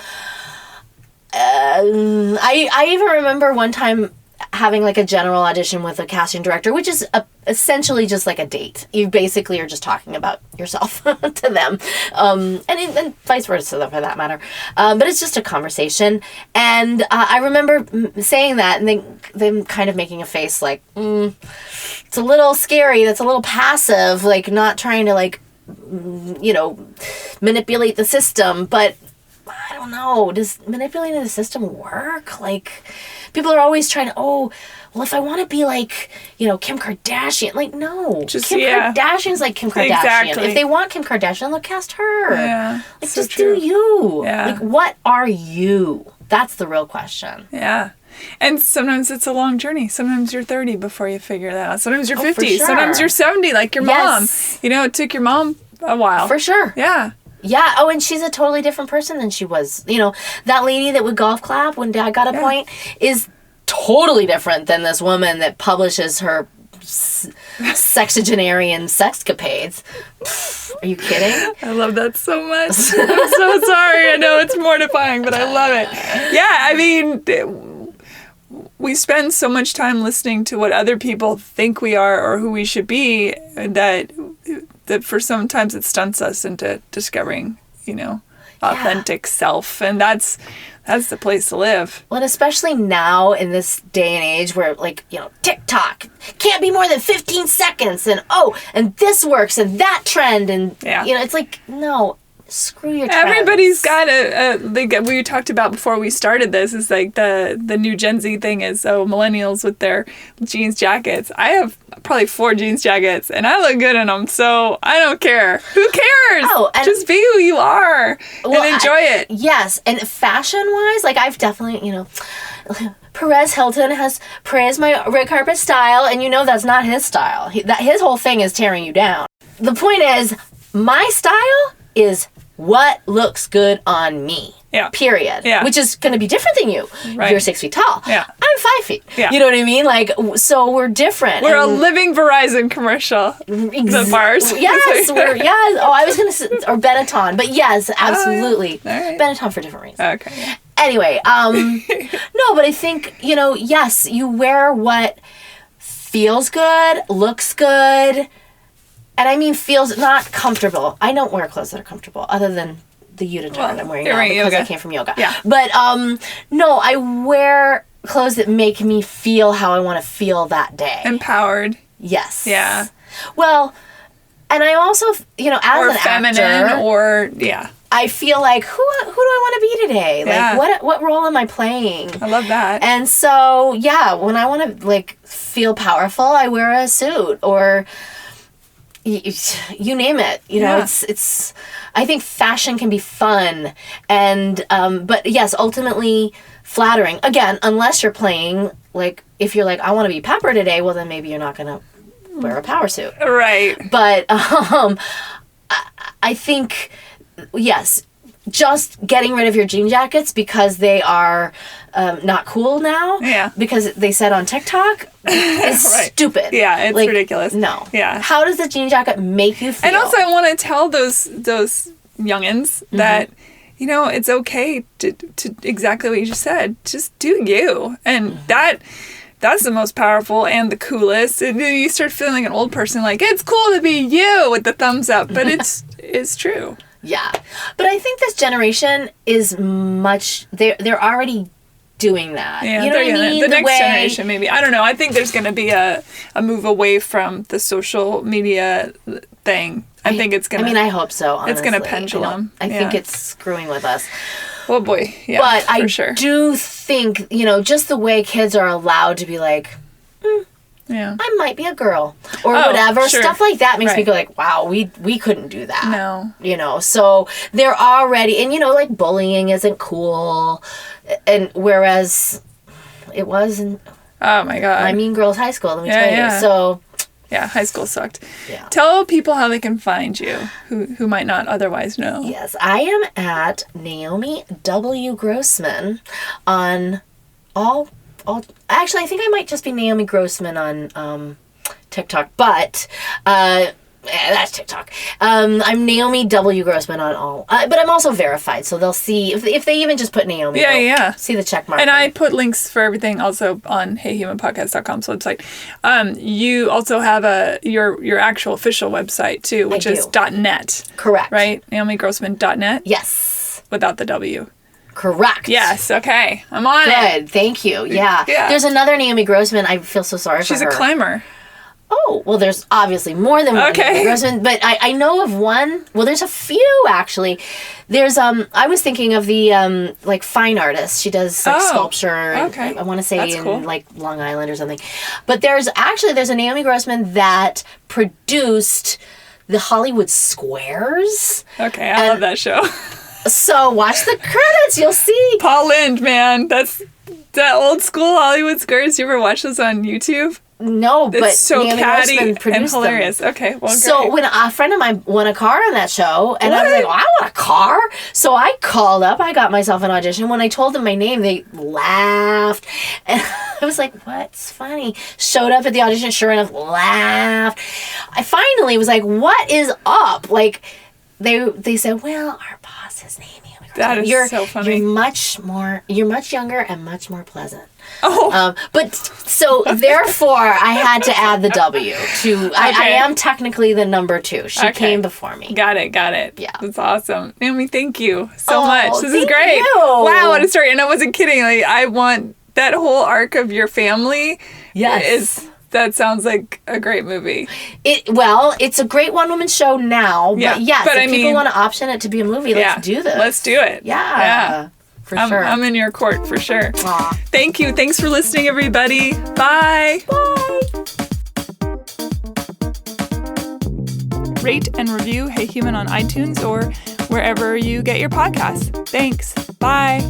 I even remember one time having like a general audition with a casting director, which is essentially just like a date. You basically are just talking about yourself to them, and vice versa for that matter. But it's just a conversation. And I remember saying that, and them kind of making a face like, it's a little scary. That's a little passive, like not trying to like, manipulate the system, but. I don't know. Does manipulating the system work? Like, people are always trying to, if I want to be like, Kim Kardashian. Like, no. Kim Kardashian's like Kim Kardashian. Exactly. If they want Kim Kardashian, they'll cast her. Yeah. Like, so just true. Do you. Yeah. Like, what are you? That's the real question. Yeah. And sometimes it's a long journey. Sometimes you're 30 before you figure that out. Sometimes you're 50. For sure. Sometimes you're 70, like your mom. It took your mom a while. For sure. Yeah. Yeah. Oh, and she's a totally different person than she was. That lady that would golf clap when Dad got a point is totally different than this woman that publishes her sexagenarian sexcapades. Are you kidding? I love that so much. I'm so sorry. I know it's mortifying, but I love it. Yeah, I mean, we spend so much time listening to what other people think we are or who we should be that for sometimes it stunts us into discovering, authentic self. And that's the place to live. Well, and especially now in this day and age where, TikTok can't be more than 15 seconds and this works and that trend and, it's like, no, screw your trends. Everybody's got we talked about before we started this is like the new Gen Z thing is millennials with their jeans jackets. I have probably 4 jeans jackets and I look good in them, so I don't care. Who cares? Just be who you are and enjoy it. Yes, and fashion-wise, I've definitely, Perez Hilton has praised my red carpet style, and that's not his style. His whole thing is tearing you down. The point is, my style is what looks good on me. Yeah. Period. Yeah. Which is going to be different than you. Right. You're 6 feet tall. Yeah. I'm 5 feet. Yeah. You know what I mean? So we're different. We're a living Verizon commercial. The bars. Yes. Yes. Oh, I was going to say, or Benetton. But yes, absolutely. Oh, yeah. All right. Benetton for different reasons. Okay. Anyway, no, but I think, yes, you wear what feels good, looks good. And I mean feels not comfortable. I don't wear clothes that are comfortable other than the unitard I'm wearing now because I came from yoga. Yeah. But no, I wear clothes that make me feel how I want to feel that day. Empowered. Yes. Yeah. Well, and I also, as an feminine actor, I feel like who do I want to be today? Like what role am I playing? I love that. And so when I want to feel powerful, I wear a suit or you name it. It's I think fashion can be fun and but yes, ultimately flattering. Again, unless you're playing if you're I want to be Pepper today, well then maybe you're not going to wear a power suit. Right. But I think yes, just getting rid of your jean jackets because they are not cool now. Yeah. Because they said on TikTok is stupid. Yeah, it's ridiculous. No. Yeah. How does the jean jacket make you feel? And also, I want to tell those youngins that it's okay to exactly what you just said. Just do you, and that's the most powerful and the coolest. And then you start feeling like an old person, it's cool to be you with the thumbs up, but it's true. Yeah. But I think this generation is they're already doing that. Yeah, you know what I mean? The next generation, maybe. I don't know. I think there's going to be a move away from the social media thing. I think it's going to... I hope so, honestly. It's going to pendulum. I think it's screwing with us. Oh, boy. Yeah, but I sure. do think, just the way kids are allowed to be yeah, I might be a girl or whatever. Sure. Stuff like that makes me go wow, we couldn't do that. No. So they're already, and bullying isn't cool. And whereas it was in oh my God, I Mean Girls High School, let me tell you. So yeah, high school sucked. Yeah. Tell people how they can find you who might not otherwise know. Yes, I am at Naomi W. Grossman on all actually, I think I might just be Naomi Grossman on TikTok, but that's TikTok. I'm Naomi W. Grossman on all, but I'm also verified, so they'll see if they even just put Naomi. Yeah. See the check mark. And I put links for everything also on heyhumanpodcast.com's website. You also have your actual official website too, which is .net. Correct. Right? NaomiGrossman.net? Yes. Without the W. Correct. Yes, okay. I'm on it. Good, thank you. Yeah. There's another Naomi Grossman. I feel so sorry for her. She's a climber. Oh, well, there's obviously more than one Naomi Grossman, but I know of one. Well, there's a few, actually. There's, I was thinking of the, fine artist. She does, sculpture. Okay. I want to say That's in, cool. Long Island or something. But there's a Naomi Grossman that produced the Hollywood Squares. Okay, I love that show. So watch the credits, you'll see. Paul Lynde, man. That's that old school Hollywood Squares. You ever watch those on YouTube? No, but It's so Naomi catty Grossman and produced them. hilarious. Okay, well, So great. when a friend of mine won a car on that show, and I was What? like, well, I want a car. So I called up. I got myself an audition. When I told them my name, they laughed. And I was like, what's funny? Showed up at the audition, sure enough, laughed. I finally was like, what is up? Like, they said, well, our boss is Naomi Grossman. That is so funny. You're much younger and much more pleasant. Oh, But so therefore I had to add the W to, I am technically the number 2. She came before me. got it. Yeah. That's awesome. Naomi, thank you so Oh, much. This is thank great. you. Wow, what a story. And I wasn't kidding. Like, I want that whole arc of your family. Yes. That sounds like a great movie. It's a great one-woman show now, but yes, but if people want to option it to be a movie, let's do this. Let's do it. Yeah. For sure. I'm in your court for sure. Aw. Thank you. Thanks for listening, everybody. Bye. Bye. Rate and review Hey Human on iTunes or wherever you get your podcasts. Thanks. Bye.